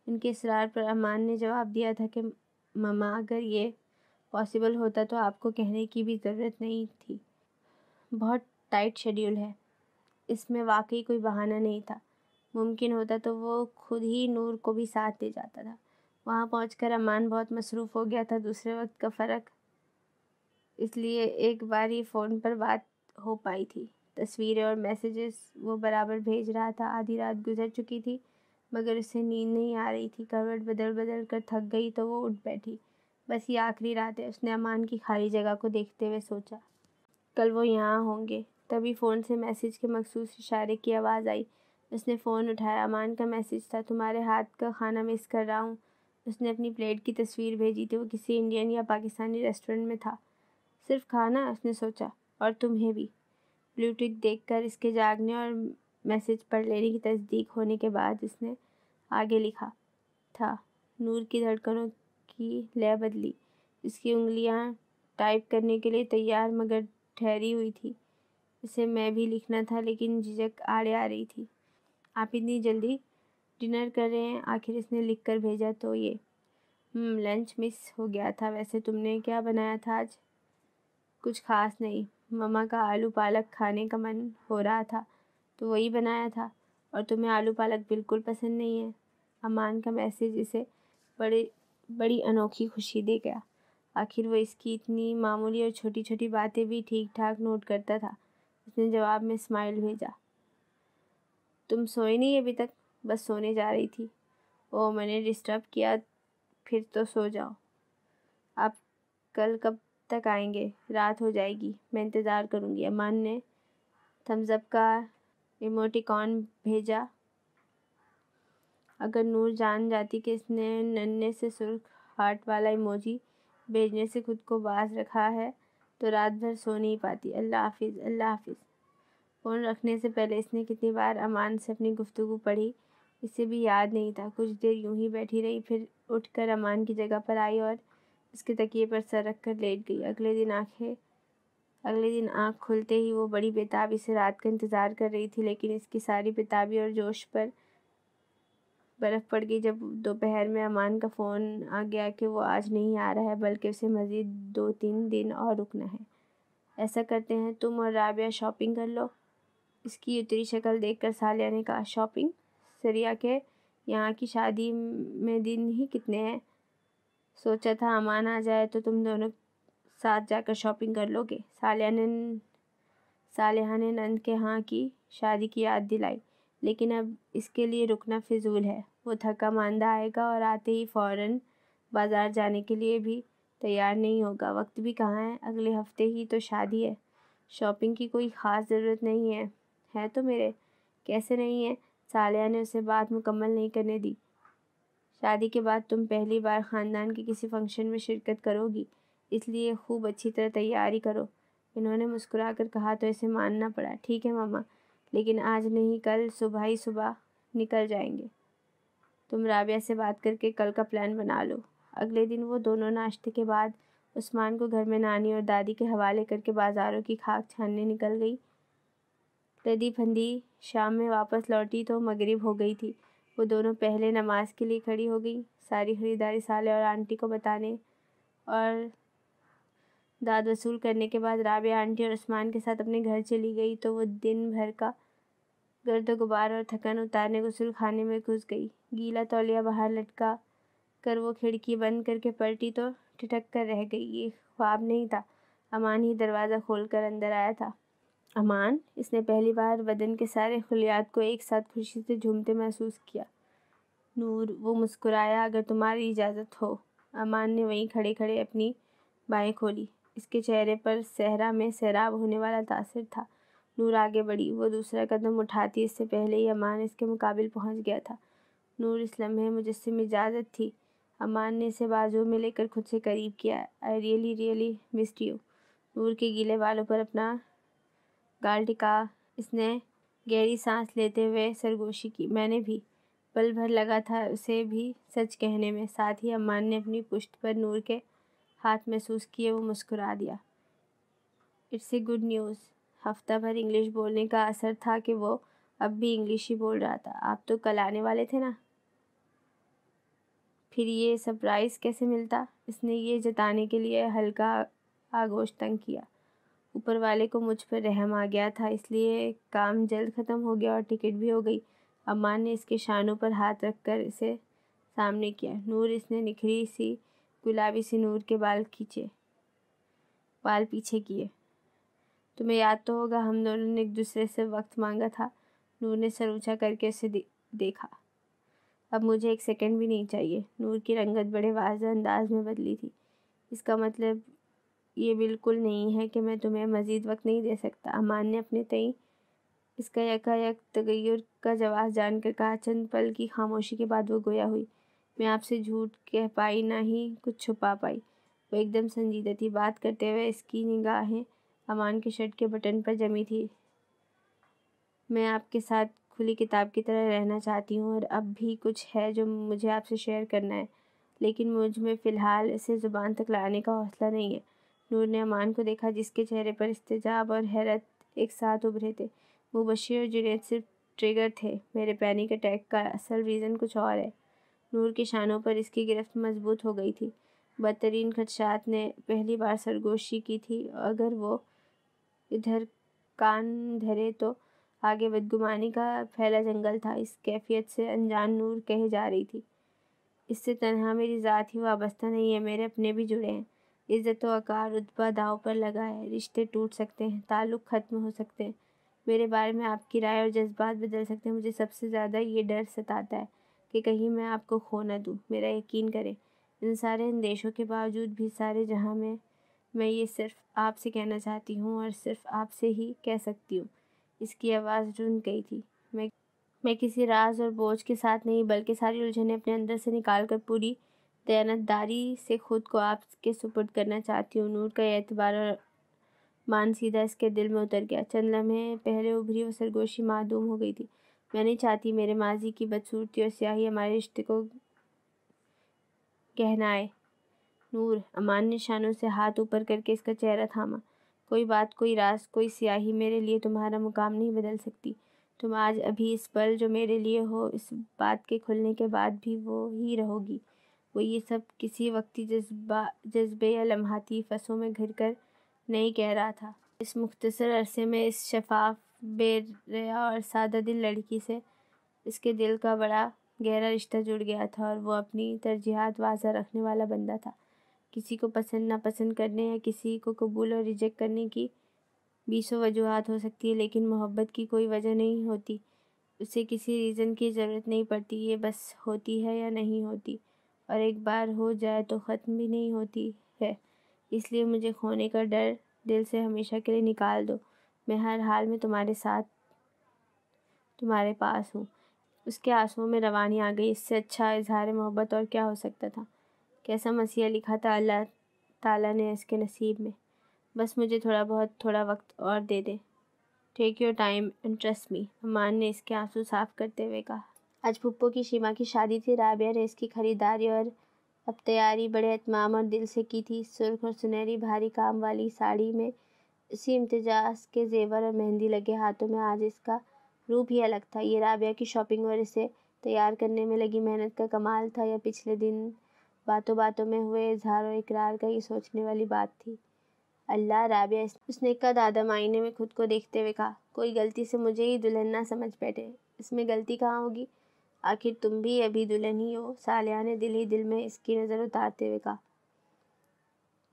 ان کے اصرار پر امان نے جواب دیا تھا کہ مما، اگر یہ پاسبل ہوتا تو آپ کو کہنے کی بھی ضرورت نہیں تھی۔ بہت ٹائٹ شیڈول ہے۔ اس میں واقعی کوئی بہانہ نہیں تھا۔ ممکن ہوتا تو وہ خود ہی نور کو بھی ساتھ لے جاتا تھا۔ وہاں پہنچ کر امان بہت مصروف ہو گیا تھا۔ دوسرے وقت کا فرق اس لیے ایک بار ہی فون پر بات ہو پائی تھی۔ تصویریں اور میسیجز وہ برابر بھیج رہا تھا۔ آدھی رات گزر چکی تھی مگر اسے نیند نہیں آ رہی تھی۔ کروٹ بدل بدل کر تھک گئی تو وہ اٹھ بیٹھی۔ بس یہ آخری رات ہے، اس نے امان کی خالی جگہ کو دیکھتے ہوئے سوچا۔ کل وہ یہاں ہوں گے۔ تبھی فون سے میسیج کے مخصوص اشارے کی آواز آئی۔ اس نے فون اٹھایا۔ امان کا میسیج تھا، تمہارے ہاتھ کا کھانا مس کر رہا ہوں۔ اس نے اپنی پلیٹ کی تصویر بھیجی تھی۔ وہ کسی انڈین یا پاکستانی ریسٹورنٹ میں تھا۔ صرف کھانا؟ اس نے سوچا، اور تمہیں بھی۔ بلیو ٹک دیکھ کر اس کے جاگنے اور میسیج پڑھ لینے کی تصدیق ہونے کے بعد اس نے آگے لکھا تھا۔ نور کی دھڑکنوں کی لے بدلی۔ اس کی انگلیاں ٹائپ کرنے کے لیے تیار مگر ٹھہری ہوئی تھی۔ اسے میں بھی لکھنا تھا لیکن جھجک آڑے آ رہی تھی۔ آپ اتنی جلدی ڈنر کر رہے ہیں؟ آخر اس نے لکھ کر بھیجا تو یہ لنچ مس ہو گیا تھا۔ ویسے تم نے کیا بنایا تھا آج؟ کچھ خاص نہیں، مما کا آلو پالک کھانے کا من ہو رہا تھا تو وہی بنایا تھا۔ اور تمہیں آلو پالک بالکل پسند نہیں ہے؟ امان کا میسیج اسے بڑی انوکھی خوشی دے گیا۔ آخر وہ اس کی اتنی معمولی اور چھوٹی چھوٹی باتیں بھی ٹھیک ٹھاک نوٹ کرتا تھا۔ اس نے جواب میں اسمائل بھیجا۔ تم سوئی نہیں ابھی تک؟ بس سونے جا رہی تھی۔ اوہ، میں نے ڈسٹرب کیا؟ پھر تو سو جاؤ۔ آپ کل کب تک آئیں گے؟ رات ہو جائے گی، میں انتظار کروں گی۔ امان نے تھمز اپ کا ایموٹیکون بھیجا۔ اگر نور جان جاتی کہ اس نے ننھے سے سرخ ہارٹ والا ایموجی بھیجنے سے خود کو باز رکھا ہے تو رات بھر سو نہیں پاتی۔ اللہ حافظ، اللہ حافظ۔ فون رکھنے سے پہلے اس نے کتنی بار امان سے اپنی گفتگو پڑھی، اسے بھی یاد نہیں تھا۔ کچھ دیر یوں ہی بیٹھی رہی، پھر اٹھ کر امان کی جگہ پر آئی اور اس کے تکیے پر سر رکھ کر لیٹ گئی۔ اگلے دن آنکھ کھلتے ہی وہ بڑی بے تابی سے رات کا انتظار کر رہی تھی، لیکن اس کی ساری بے تابی اور جوش پر برف پڑ گئی جب دوپہر میں امان کا فون آ گیا کہ وہ آج نہیں آ رہا ہے بلکہ اسے مزید 2-3 دن اور رکنا ہے۔ ایسا کرتے ہیں، تم اور رابعہ شاپنگ کر لو۔ اس کی اتری شکل دیکھ کر صالحہ نے کہا، شاپنگ؟ سریہ کے یہاں کی شادی میں دن ہی کتنے ہیں؟ سوچا تھا امان آ جائے تو تم دونوں ساتھ جا کر شاپنگ کر لو گے۔ صالحہ نے نند کے ہاں کی شادی کی یاد دلائی، لیکن اب اس کے لیے رکنا فضول ہے۔ وہ تھکا ماندہ آئے گا اور آتے ہی فوراً بازار جانے کے لیے بھی تیار نہیں ہوگا۔ وقت بھی کہاں ہے، اگلے ہفتے ہی تو شادی ہے۔ شاپنگ کی کوئی خاص ضرورت نہیں ہے۔ ہے تو میرے؟ کیسے نہیں ہے؟ صالحہ نے اسے بات مکمل نہیں کرنے دی۔ شادی کے بعد تم پہلی بار خاندان کے کسی فنکشن میں شرکت کرو گی، اس لیے خوب اچھی طرح تیاری کرو۔ انہوں نے مسکرا کر کہا تو اسے ماننا پڑا۔ ٹھیک ہے مما، لیکن آج نہیں، کل صبح ہی صبح نکل جائیں گے۔ تم رابعہ سے بات کر کے کل کا پلان بنا لو۔ اگلے دن وہ دونوں ناشتے کے بعد عثمان کو گھر میں نانی اور دادی کے حوالے کر کے بازاروں کی کھاک چھاننے نکل گئی۔ لدی پھندی شام میں واپس لوٹی تو مغرب ہو گئی تھی۔ وہ دونوں پہلے نماز کے لیے کھڑی ہو گئی، ساری خریداری صالح اور آنٹی کو بتانے اور داد وصول کرنے کے بعد رابعہ آنٹی اور عثمان کے ساتھ اپنے گھر چلی گئی تو وہ دن بھر کا گرد و غبار اور تھکن اتارنے غسل خانے میں گھس گئی۔ گیلا تولیہ باہر لٹکا کر وہ کھڑکی بند کر کے پلٹی تو ٹھٹک کر رہ گئی۔ یہ خواب نہیں تھا، امان ہی دروازہ کھول کر اندر آیا تھا۔ امان! اس نے پہلی بار بدن کے سارے خلیات کو ایک ساتھ خوشی سے جھومتے محسوس کیا۔ نور! وہ مسکرایا۔ اگر تمہاری اجازت ہو۔ امان نے وہیں کھڑے کھڑے اپنی بائیں کھولی۔ اس کے چہرے پر صحرا میں سیراب ہونے والا تاثر تھا۔ نور آگے بڑھی۔ وہ دوسرا قدم اٹھاتی اس سے پہلے ہی امان اس کے مقابل پہنچ گیا تھا۔ نور! اس لمحے مجسم اجازت تھی۔ امان نے اسے بازو میں لے کر خود سے قریب کیا۔ I really missed you۔ نور کے گیلے بالوں پر اپنا گال ٹکا اس نے گہری سانس لیتے ہوئے سرگوشی کی۔ میں نے بھی۔ پل بھر لگا تھا اسے بھی سچ کہنے میں۔ ساتھ ہی امان نے اپنی پشت پر نور کے ہاتھ محسوس کیے۔ وہ مسکرا دیا۔ It's a good news. ہفتہ بھر انگلش بولنے کا اثر تھا کہ وہ اب بھی انگلش ہی بول رہا تھا۔ آپ تو کل آنے والے تھے نا؟ پھر یہ سرپرائز کیسے ملتا؟ اس نے یہ جتانے کے لیے ہلکا آغوش تنگ کیا۔ اوپر والے کو مجھ پر رحم آ گیا تھا، اس لیے کام جلد ختم ہو گیا اور ٹکٹ بھی ہو گئی۔ امان نے اس کے شانوں پر ہاتھ رکھ کر اسے سامنے کیا۔ نور! اس نے نکھری سی گلابی سی نور کے بال پیچھے کیے۔ تمہیں یاد تو ہوگا ہم دونوں نے ایک دوسرے سے وقت مانگا تھا۔ نور نے سر اونچا کر کے اسے دیکھا۔ اب مجھے ایک سیکنڈ بھی نہیں چاہیے۔ نور کی رنگت بڑے واضح انداز میں بدلی تھی۔ اس کا مطلب یہ بالکل نہیں ہے کہ میں تمہیں مزید وقت نہیں دے سکتا۔ امان نے اپنے تئیں اس کا یکا یک تغیر کا جواز جان کر کہا۔ چند پل کی خاموشی کے بعد وہ گویا ہوئی۔ میں آپ سے جھوٹ کہہ پائی نہ ہی کچھ چھپا پائی۔ وہ ایک دم سنجیدہ تھی۔ بات کرتے ہوئے اس کی نگاہیں امان کے شرٹ کے بٹن پر جمی تھی۔ میں آپ کے ساتھ کھلی کتاب کی طرح رہنا چاہتی ہوں اور اب بھی کچھ ہے جو مجھے آپ سے شیئر کرنا ہے، لیکن مجھ میں فی الحال اسے زبان تک لانے کا حوصلہ نہیں ہے۔ نور نے امان کو دیکھا جس کے چہرے پر استعجاب اور حیرت ایک ساتھ ابھرے تھے۔ مبشر اور جنید صرف ٹریگر تھے، میرے پینک اٹیک کا اصل ریزن کچھ اور ہے۔ نور کے شانوں پر اس کی گرفت مضبوط ہو گئی تھی۔ بدترین خدشات نے پہلی بار سرگوشی کی تھی۔ اگر وہ ادھر کان دھرے تو آگے بدگمانی کا پھیلا جنگل تھا۔ اس کیفیت سے انجان نور کہے جا رہی تھی۔ اس سے تنہا میری ذات ہی وابستہ نہیں ہے، میرے اپنے بھی جڑے ہیں۔ عزت و وقار، رتبہ داؤ پر لگا ہے، رشتے ٹوٹ سکتے ہیں، تعلق ختم ہو سکتے ہیں، میرے بارے میں آپ کی رائے اور جذبات بدل سکتے ہیں۔ مجھے سب سے زیادہ یہ ڈر ستاتا ہے کہ کہیں میں آپ کو کھو نہ دوں۔ میرا یقین کریں، ان سارے اندیشوں کے باوجود بھی سارے جہاں میں یہ صرف آپ سے کہنا چاہتی ہوں اور صرف آپ سے ہی کہہ سکتی ہوں۔ اس کی آواز رند گئی تھی۔ میں کسی راز اور بوجھ کے ساتھ نہیں، بلکہ ساری الجھنیں اپنے اندر سے نکال کر پوری دیانتداری سے خود کو آپ کے سپرد کرنا چاہتی ہوں۔ نور کا یہ اعتبار اور مان سیدھا اس کے دل میں اتر گیا۔ چند لمحے پہلے ابھری وہ سرگوشی معدوم ہو گئی تھی۔ میں نہیں چاہتی میرے ماضی کی بدصورتی اور سیاہی ہمارے رشتے کو گہرائے۔ نور! امان نے شانوں سے ہاتھ اوپر کر کے اس کا چہرہ تھاما۔ کوئی بات، کوئی راز، کوئی سیاہی میرے لیے تمہارا مقام نہیں بدل سکتی۔ تم آج ابھی اس پل جو میرے لیے ہو، اس بات کے کھلنے کے بعد بھی وہ ہی رہو گی۔ وہ یہ سب کسی وقتی جذبے یا لمحاتی فسوں میں گھر کر نہیں کہہ رہا تھا۔ اس مختصر عرصے میں اس شفاف، بے ریا اور سادہ دل لڑکی سے اس کے دل کا بڑا گہرا رشتہ جڑ گیا تھا اور وہ اپنی ترجیحات واضح رکھنے والا بندہ تھا۔ کسی کو پسند ناپسند کرنے یا کسی کو قبول اور ریجیکٹ کرنے کی بیسوں وجوہات ہو سکتی ہے، لیکن محبت کی کوئی وجہ نہیں ہوتی، اسے کسی ریزن کی ضرورت نہیں پڑتی، یہ بس ہوتی ہے یا نہیں ہوتی، اور ایک بار ہو جائے تو ختم بھی نہیں ہوتی ہے۔ اس لیے مجھے کھونے کا ڈر دل سے ہمیشہ کے لیے نکال دو۔ میں ہر حال میں تمہارے ساتھ، تمہارے پاس ہوں۔ اس کے آنسوؤں میں روانی آ گئی۔ اس سے اچھا اظہار محبت اور کیا ہو سکتا تھا؟ کیسا مسیحا لکھا تھا اللہ تعالیٰ نے اس کے نصیب میں۔ بس مجھے تھوڑا وقت اور دے دے۔ Take your time and trust me, Aman نے اس کے آنسو صاف کرتے ہوئے کہا۔ آج پھپھو کی شیما کی شادی تھی۔ رابعہ نے اس کی خریداری اور اب تیاری بڑے اہتمام اور دل سے کی تھی۔ سرخ اور سنہری بھاری کام والی ساڑی میں اسی امتزاج کے زیور اور مہندی لگے ہاتھوں میں آج اس کا روپ ہی الگ تھا۔ یہ رابعہ کی شاپنگ اور اسے تیار کرنے میں لگی محنت کا کمال تھا یا پچھلے دن باتوں باتوں میں ہوئے اظہار و اقرار کا؟ یہ سوچنے والی بات تھی۔ اللہ رابعہ، اس نے قد آدم آئینے میں خود کو دیکھتے ہوئے کہا، کوئی غلطی سے مجھے ہی دلہن نہ سمجھ بیٹھے۔ اس میں غلطی کہاں ہوگی؟ آخر تم بھی ابھی دلہن ہی ہو۔ صالحہ نے دل ہی دل میں اس کی نظر اتارتے ہوئے کہا۔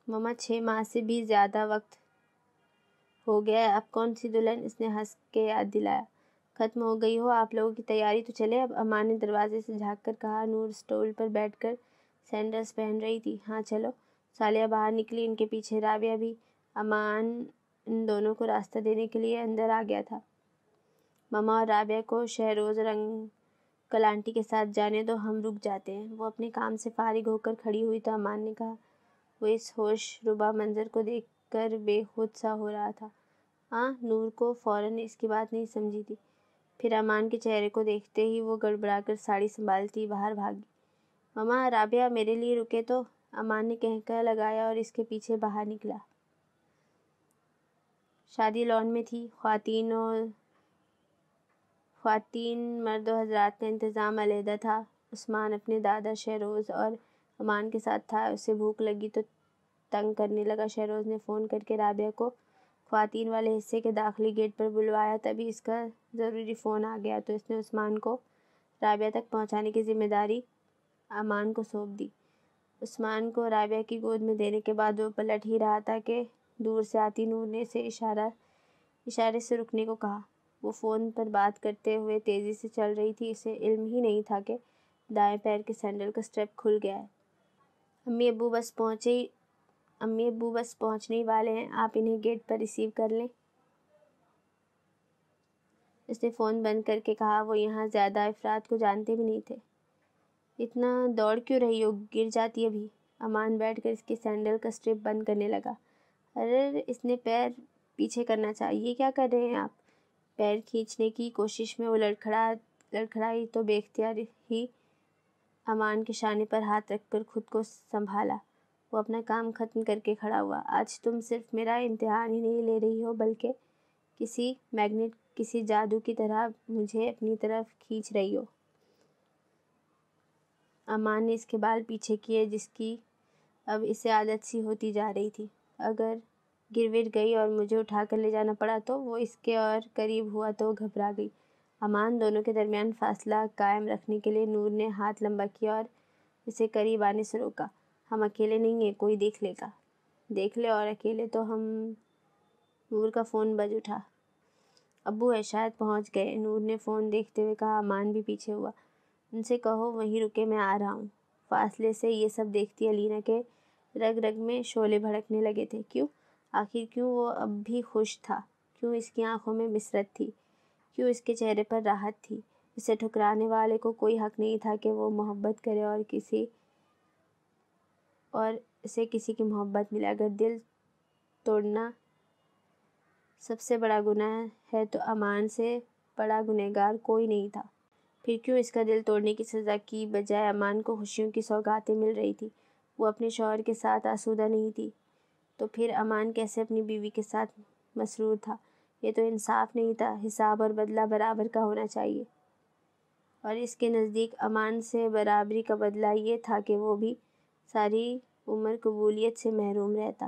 مما 6 ماہ سے بھی زیادہ وقت ہو گیا ہے، اب کون سی دلہن؟ اس نے ہنس کے یاد دلایا۔ ختم ہو گئی ہو آپ لوگوں کی تیاری تو چلے اب، امان نے دروازے سے جھانک کر کہا۔ نور اسٹول پر بیٹھ کر سینڈلز پہن رہی تھی۔ ہاں چلو۔ صالحہ باہر نکلی، ان کے پیچھے رابعہ بھی۔ امان ان دونوں کو راستہ دینے کے لیے اندر آ گیا تھا۔ مما اور رابعہ کو شہروز اور انکل آنٹی کے ساتھ جانے دو، ہم رک جاتے ہیں۔ وہ اپنے کام سے فارغ ہو کر کھڑی ہوئی تو امان نے کہا۔ وہ اس ہوش ربا منظر کو دیکھ کر بے خود سا ہو رہا تھا۔ نور کو فوراً اس کی بات نہیں سمجھی تھی۔ پھر امان کے چہرے کو دیکھتے ہی وہ گڑبڑا کر ساڑی سنبھالتی باہر بھاگی۔ مما رابعہ میرے لیے رکے تو؟ امان نے کہکہا لگایا اور اس کے پیچھے باہر نکلا۔ شادی لان میں تھی۔ خواتین مرد و حضرات کا انتظام علیحدہ تھا۔ عثمان اپنے دادا شہروز اور امان کے ساتھ تھا۔ اسے بھوک لگی تو تنگ کرنے لگا۔ شہروز نے فون کر کے رابعہ کو خواتین والے حصے کے داخلی گیٹ پر بلوایا، تبھی اس کا ضروری فون آ گیا تو اس نے عثمان کو رابعہ تک پہنچانے کی ذمہ داری امان کو سونپ دی۔ عثمان کو رابعہ کی گود میں دینے کے بعد وہ پلٹ ہی رہا تھا کہ دور سے آتی نور نے اسے اشارے سے رکنے کو کہا۔ وہ فون پر بات کرتے ہوئے تیزی سے چل رہی تھی، اسے علم ہی نہیں تھا کہ دائیں پیر کے سینڈل کا اسٹریپ کھل گیا ہے۔ امی ابو بس پہنچنے ہی والے ہیں، آپ انہیں گیٹ پر ریسیو کر لیں۔ اس نے فون بند کر کے کہا۔ وہ یہاں زیادہ افراد کو جانتے بھی نہیں تھے۔ اتنا دوڑ کیوں رہی ہو، گر جاتی ابھی۔ امان بیٹھ کر اس کے سینڈل کا اسٹرپ بند کرنے لگا۔ ارے اس نے پیر پیچھے کرنا چاہیے، کیا کر رہے ہیں آپ؟ پیر کھینچنے کی کوشش میں وہ لڑکھڑائی تو بے اختیار ہی امان کے شانے پر ہاتھ رکھ کر خود کو سنبھالا۔ وہ اپنا کام ختم کر کے کھڑا ہوا۔ آج تم صرف میرا امتحان ہی نہیں لے رہی ہو بلکہ کسی میگنیٹ، کسی جادو کی طرح مجھے اپنی طرف کھینچ رہی ہو۔ امان نے اس کے بال پیچھے کیے، جس کی اب اسے عادت سی ہوتی جا رہی تھی۔ اگر گر ور گئی اور مجھے اٹھا کر لے جانا پڑا تو؟ وہ اس کے اور قریب ہوا تو گھبرا گئی۔ امان دونوں کے درمیان فاصلہ قائم رکھنے کے لیے نور نے ہاتھ لمبا کیا اور اسے قریب آنے سے روکا۔ ہم اکیلے نہیں ہیں، کوئی دیکھ لے گا۔ دیکھ لے اور اکیلے تو ہم۔ نور کا فون بج اٹھا۔ ابو ہے، شاید پہنچ گئے، نور نے فون دیکھتے ہوئے کہا۔ امان بھی پیچھے ہوا۔ ان سے کہو وہیں رکے، میں آ رہا ہوں۔ فاصلے سے یہ سب دیکھتی علینا کے رگ رگ میں شعلے بھڑکنے لگے تھے۔ کیوں؟ آخر کیوں وہ اب بھی خوش تھا؟ کیوں اس کی آنکھوں میں مسرت تھی؟ کیوں اس کے چہرے پر راحت تھی؟ اسے ٹھکرانے والے کو کوئی حق نہیں تھا کہ وہ محبت کرے اور اسے کسی کی محبت ملے۔ اگر دل توڑنا سب سے بڑا گناہ ہے تو امان سے بڑا گنہگار کوئی نہیں تھا۔ پھر کیوں اس کا دل توڑنے کی سزا کی بجائے امان کو خوشیوں کی سوغاتیں مل رہی تھی؟ وہ اپنے شوہر کے ساتھ آسودہ نہیں تھی تو پھر امان کیسے اپنی بیوی کے ساتھ مسرور تھا؟ یہ تو انصاف نہیں تھا۔ حساب اور بدلہ برابر کا ہونا چاہیے، اور اس کے نزدیک امان سے برابری کا بدلہ یہ تھا کہ وہ بھی ساری عمر قبولیت سے محروم رہتا،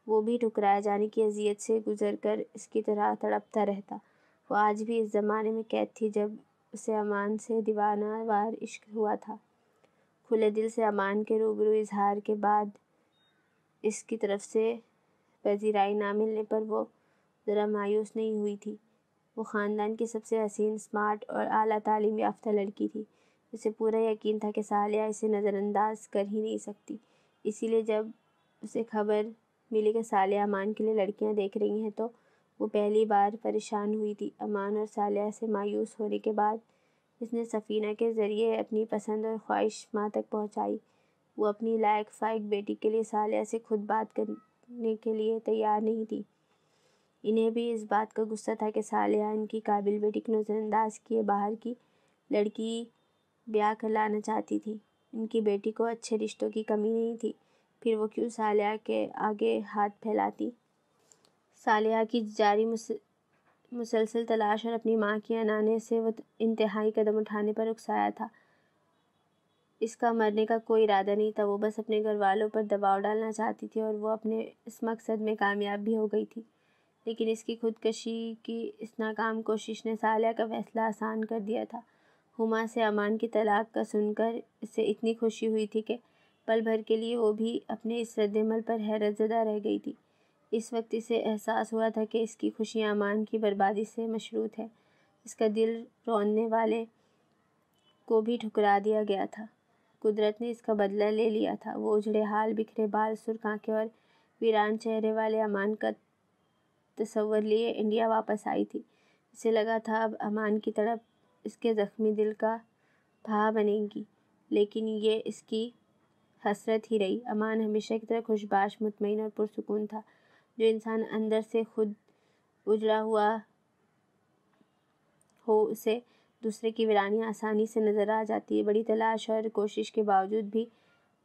وہ بھی ٹھکرائے جانے کی اذیت سے گزر کر اس کی طرح تڑپتا رہتا۔ وہ آج بھی اس زمانے میں قید تھی جب اسے امان سے دیوانہ وار عشق ہوا تھا۔ کھلے دل سے امان کے روبرو اظہار کے بعد اس کی طرف سے پذیرائی نہ ملنے پر وہ ذرا مایوس نہیں ہوئی تھی۔ وہ خاندان کی سب سے حسین، اسمارٹ اور اعلیٰ تعلیم یافتہ لڑکی تھی۔ اسے پورا یقین تھا کہ صالحہ اسے نظر انداز کر ہی نہیں سکتی۔ اسی لیے جب اسے خبر ملی کہ صالحہ امان کے لیے لڑکیاں دیکھ رہی ہیں تو وہ پہلی بار پریشان ہوئی تھی۔ امان اور صالحہ سے مایوس ہونے کے بعد اس نے سفینہ کے ذریعے اپنی پسند اور خواہش ماں تک پہنچائی۔ وہ اپنی لائق فائق بیٹی کے لیے صالحہ سے خود بات کرنے کے لیے تیار نہیں تھی۔ انہیں بھی اس بات کا غصہ تھا کہ صالحہ ان کی قابل بیٹی کو نظر انداز کیے باہر کی لڑکی بیاہ کر لانا چاہتی تھی۔ ان کی بیٹی کو اچھے رشتوں کی کمی نہیں تھی، پھر وہ کیوں صالحہ کے آگے ہاتھ پھیلاتی؟ صالحہ کی جاری مسلسل تلاش اور اپنی ماں کی عنانے سے وہ انتہائی قدم اٹھانے پر اکسایا تھا۔ اس کا مرنے کا کوئی ارادہ نہیں تھا، وہ بس اپنے گھر والوں پر دباؤ ڈالنا چاہتی تھی اور وہ اپنے اس مقصد میں کامیاب بھی ہو گئی تھی۔ لیکن اس کی خودکشی کی اس ناکام کوشش نے صالحہ کا فیصلہ آسان کر دیا تھا۔ ہما سے امان کی طلاق کا سن کر اسے اتنی خوشی ہوئی تھی کہ پل بھر کے لیے وہ بھی اپنے اس رد عمل پر حیرت زدہ رہ گئی تھی۔ اس وقت اسے احساس ہوا تھا کہ اس کی خوشی امان کی بربادی سے مشروط ہے۔ اس کا دل رونے والے کو بھی ٹھکرا دیا گیا تھا۔ قدرت نے اس کا بدلہ لے لیا تھا۔ وہ اجڑے حال، بکھرے بال، سرخ آنکھیں اور ویران چہرے والے امان کا تصور لیے انڈیا واپس آئی تھی۔ اسے لگا تھا اب امان کی تڑپ اس کے زخمی دل کا پھا بنے گی، لیکن یہ اس کی حسرت ہی رہی۔ امان ہمیشہ کی طرح خوشباش، مطمئن اور پرسکون تھا۔ جو انسان اندر سے خود اجڑا ہوا ہو اسے دوسرے کی ویرانی آسانی سے نظر آ جاتی ہے۔ بڑی تلاش اور کوشش کے باوجود بھی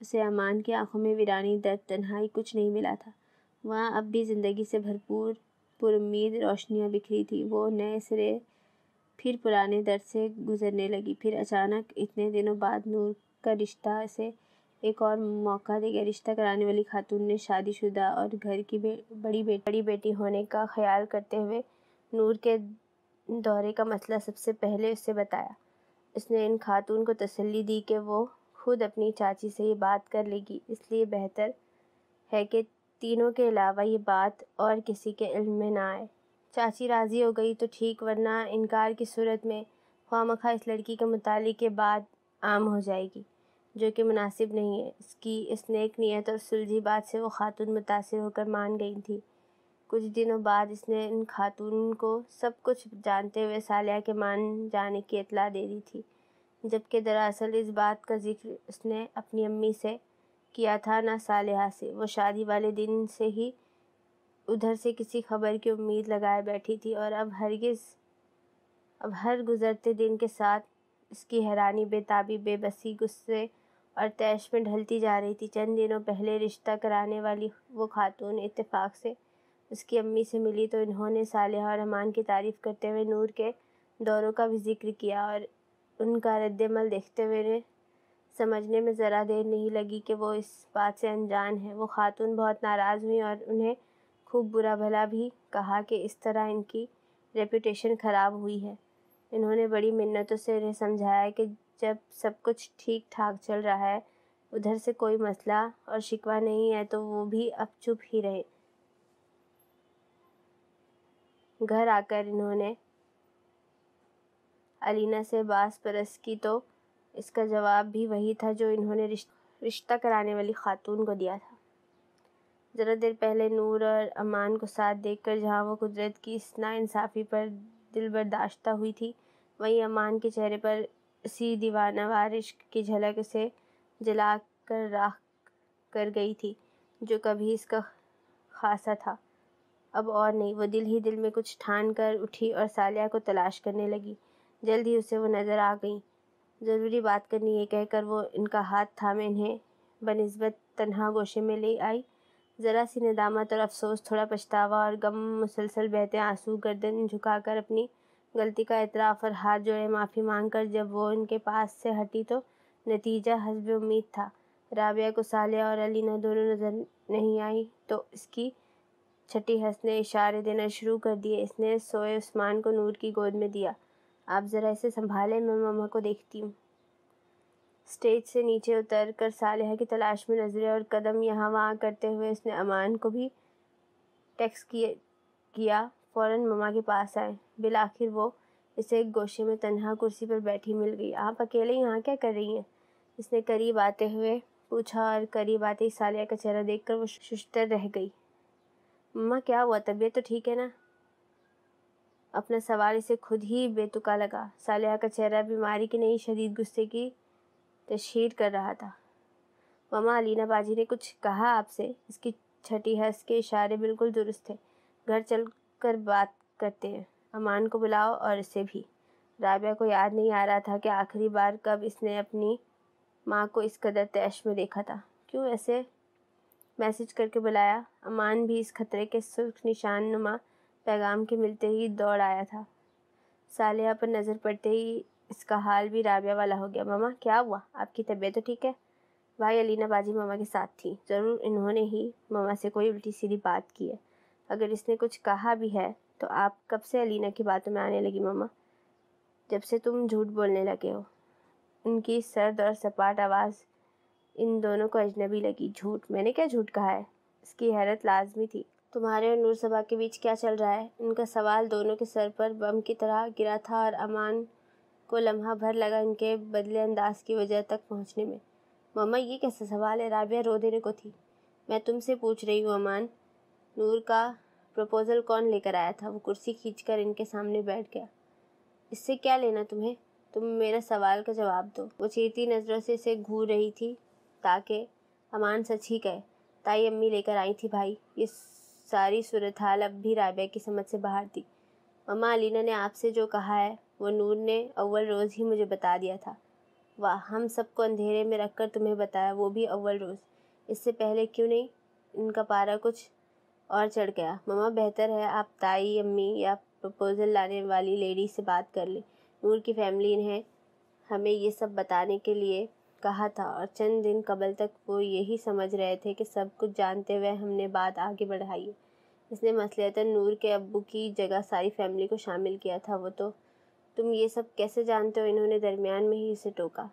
اسے امان کی آنکھوں میں ویرانی، درد، تنہائی کچھ نہیں ملا تھا۔ وہاں اب بھی زندگی سے بھرپور پر امید روشنیاں بکھری تھیں۔ وہ نئے سرے پھر پرانے درد سے گزرنے لگی۔ پھر اچانک اتنے دنوں بعد نور کا رشتہ اسے ایک اور موقع دے گیا۔ رشتہ کرانے والی خاتون نے شادی شدہ اور گھر کی بڑی بیٹی ہونے کا خیال کرتے ہوئے نور کے دورے کا مسئلہ سب سے پہلے اسے بتایا۔ اس نے ان خاتون کو تسلی دی کہ وہ خود اپنی چاچی سے یہ بات کر لے گی، اس لیے بہتر ہے کہ تینوں کے علاوہ یہ بات اور کسی کے علم میں نہ آئے۔ چاچی راضی ہو گئی تو ٹھیک، ورنہ انکار کی صورت میں خواہ مخواہ اس لڑکی کے مطالعے کے بعد عام ہو جائے گی، جو کہ مناسب نہیں ہے۔ اس کی اس نیک نیت اور سلجھی بات سے وہ خاتون متاثر ہو کر مان گئی تھی۔ کچھ دنوں بعد اس نے ان خاتون کو سب کچھ جانتے ہوئے صالحہ کے مان جانے کی اطلاع دے دی تھی، جبکہ دراصل اس بات کا ذکر اس نے اپنی امی سے کیا تھا، نہ صالحہ سے۔ وہ شادی والے دن سے ہی ادھر سے کسی خبر کی امید لگائے بیٹھی تھی اور اب ہر گزرتے دن کے ساتھ اس کی حیرانی، بے تابی، بے بسی، غصے اور طیش میں ڈھلتی جا رہی تھی۔ چند دنوں پہلے رشتہ کرانے والی وہ خاتون اتفاق سے اس کی امی سے ملی تو انہوں نے صالحہ اور امان کی تعریف کرتے ہوئے نور کے دوروں کا بھی ذکر کیا، اور ان کا رد عمل دیکھتے ہوئے انہیں سمجھنے میں ذرا دیر نہیں لگی کہ وہ اس بات سے انجان ہے۔ وہ خاتون بہت ناراض ہوئیں اور انہیں خوب برا بھلا بھی کہا کہ اس طرح ان کی ریپوٹیشن خراب ہوئی ہے۔ انہوں نے بڑی منتوں سے انہیں سمجھایا کہ جب سب کچھ ٹھیک ٹھاک چل رہا ہے، ادھر سے کوئی مسئلہ اور شکوہ نہیں ہے، تو وہ بھی اب چپ ہی رہیں۔ گھر آ کر انہوں نے علینا سے باس پرس کی تو اس کا جواب بھی وہی تھا جو انہوں نے رشتہ کرانے والی خاتون کو دیا تھا۔ ذرا دیر پہلے نور اور امان کو ساتھ دیکھ کر جہاں وہ قدرت کی اس ناانصافی پر دل برداشتہ ہوئی تھی، وہیں امان کے چہرے پر اسی دیوانہ وار عشق کی جھلک اسے جلا کر راکھ کر گئی تھی، جو کبھی اس کا خاصہ تھا، اب اور نہیں۔ وہ دل ہی دل میں کچھ ٹھان کر اٹھی اور صالحہ کو تلاش کرنے لگی۔ جلد ہی اسے وہ نظر آ گئیں۔ ضروری بات کرنی ہے کہہ کر وہ ان کا ہاتھ تھامے انہیں بنسبت تنہا گوشے میں لے آئی۔ ذرا سی ندامت اور افسوس، تھوڑا پچھتاوا اور غم، مسلسل بہتے آنسو، گردن جھکا کر اپنی غلطی کا اعتراف اور ہاتھ جوڑے معافی مانگ کر جب وہ ان کے پاس سے ہٹی تو نتیجہ حسب امید تھا۔ رابعہ کو صالحہ اور علینا دونوں نظر نہیں آئیں تو اس کی چھٹی حس نے اشارے دینا شروع کر دیے۔ اس نے سوئے عثمان کو نور کی گود میں دیا۔ آپ ذرا اسے سنبھالیں، میں ماما کو دیکھتی ہوں۔ اسٹیج سے نیچے اتر کر صالحہ کی تلاش میں نظریں اور قدم یہاں وہاں کرتے ہوئے اس نے امان کو بھی ٹیکسٹ کیا فوراً ماما کے پاس آئیں۔ بالآخر وہ اسے ایک گوشے میں تنہا کرسی پر بیٹھی مل گئی۔ آپ اکیلے یہاں کیا کر رہی ہیں؟ اس نے قریب آتے ہوئے پوچھا اور قریب آتے ہی صالحہ کا چہرہ دیکھ کر وہ ششدر رہ گئی۔ ماما کیا ہوا؟ طبیعت تو ٹھیک ہے نا؟ اپنا سوال اسے خود ہی بے تکا لگا۔ صالحہ کا چہرہ بیماری کی نہیں، شدید غصے کی تشہیر کر رہا تھا۔ ماما، علینا باجی نے کچھ کہا آپ سے؟ اس کی چھٹی حس کے اشارے بالکل درست تھے۔ گھر چل کر بات کرتے ہیں، امان کو بلاؤ اور اسے بھی۔ رابعہ کو یاد نہیں آ رہا تھا کہ آخری بار کب اس نے اپنی ماں کو اس قدر طیش میں دیکھا تھا۔ کیوں ایسے میسج کر کے بلایا؟ امان بھی اس خطرے کے سرخ نشان نما پیغام کے ملتے ہی دوڑ آیا تھا۔ صالحہ پر نظر پڑتے ہی اس کا حال بھی رابعہ والا ہو گیا۔ ماما کیا ہوا؟ آپ کی طبیعت تو ٹھیک ہے؟ بھائی علینا باجی ماما کے ساتھ تھی، ضرور انہوں نے ہی ماما سے کوئی الٹی سیدھی بات کی ہے۔ اگر اس نے کچھ کہا بھی ہے تو آپ کب سے علینا کی باتوں میں آنے لگی ماما؟ جب سے تم جھوٹ بولنے لگے ہو۔ ان کی سرد اور سپاٹ آواز ان دونوں کو اجنبی لگی۔ جھوٹ؟ میں نے کیا جھوٹ کہا ہے؟ اس کی حیرت لازمی تھی۔ تمہارے اور نور صبا کے بیچ کیا چل رہا ہے؟ ان کا سوال دونوں کے سر پر بم کی طرح گرا تھا اور امان کو لمحہ بھر لگا ان کے بدلے انداز کی وجہ تک پہنچنے میں۔ ماما یہ کیسا سوال ہے؟ رابعہ رو دینے کو تھی۔ میں تم سے پوچھ رہی ہوں امان، نور کا پروپوزل کون لے کر آیا تھا؟ وہ کرسی کھینچ کر ان کے سامنے بیٹھ گیا۔ اس سے کیا لینا تمہیں؟ تم میرا سوال کا جواب دو۔ وہ چیرتی نظروں سے اسے گھور رہی تھی تاکہ امان سچ ہی کہے۔ تائی امی لے کر آئی تھی بھائی۔ یہ ساری صورتحال اب بھی رابعہ کی سمجھ سے باہر تھی۔ ماما علینا نے آپ سے جو کہا ہے وہ نور نے اول روز ہی مجھے بتا دیا تھا۔ واہ، ہم سب کو اندھیرے میں رکھ کر تمہیں بتایا، وہ بھی اول روز؟ اس سے پہلے کیوں نہیں؟ ان کا پارا کچھ اور چڑھ گیا۔ ماما بہتر ہے آپ تائی امی یا پروپوزل لانے والی لیڈی سے بات کر لیں۔ نور کی فیملی نے ہمیں یہ سب بتانے کے لیے کہا تھا اور چند دن قبل تک وہ یہی سمجھ رہے تھے کہ سب کچھ جانتے ہوئے ہم نے بات آگے بڑھائی ہے۔ اس نے مصلحتاً نور کے ابو کی جگہ ساری فیملی کو شامل کیا تھا۔ وہ تو تم یہ سب کیسے جانتے ہو؟ انہوں نے درمیان میں ہی اسے ٹوکا۔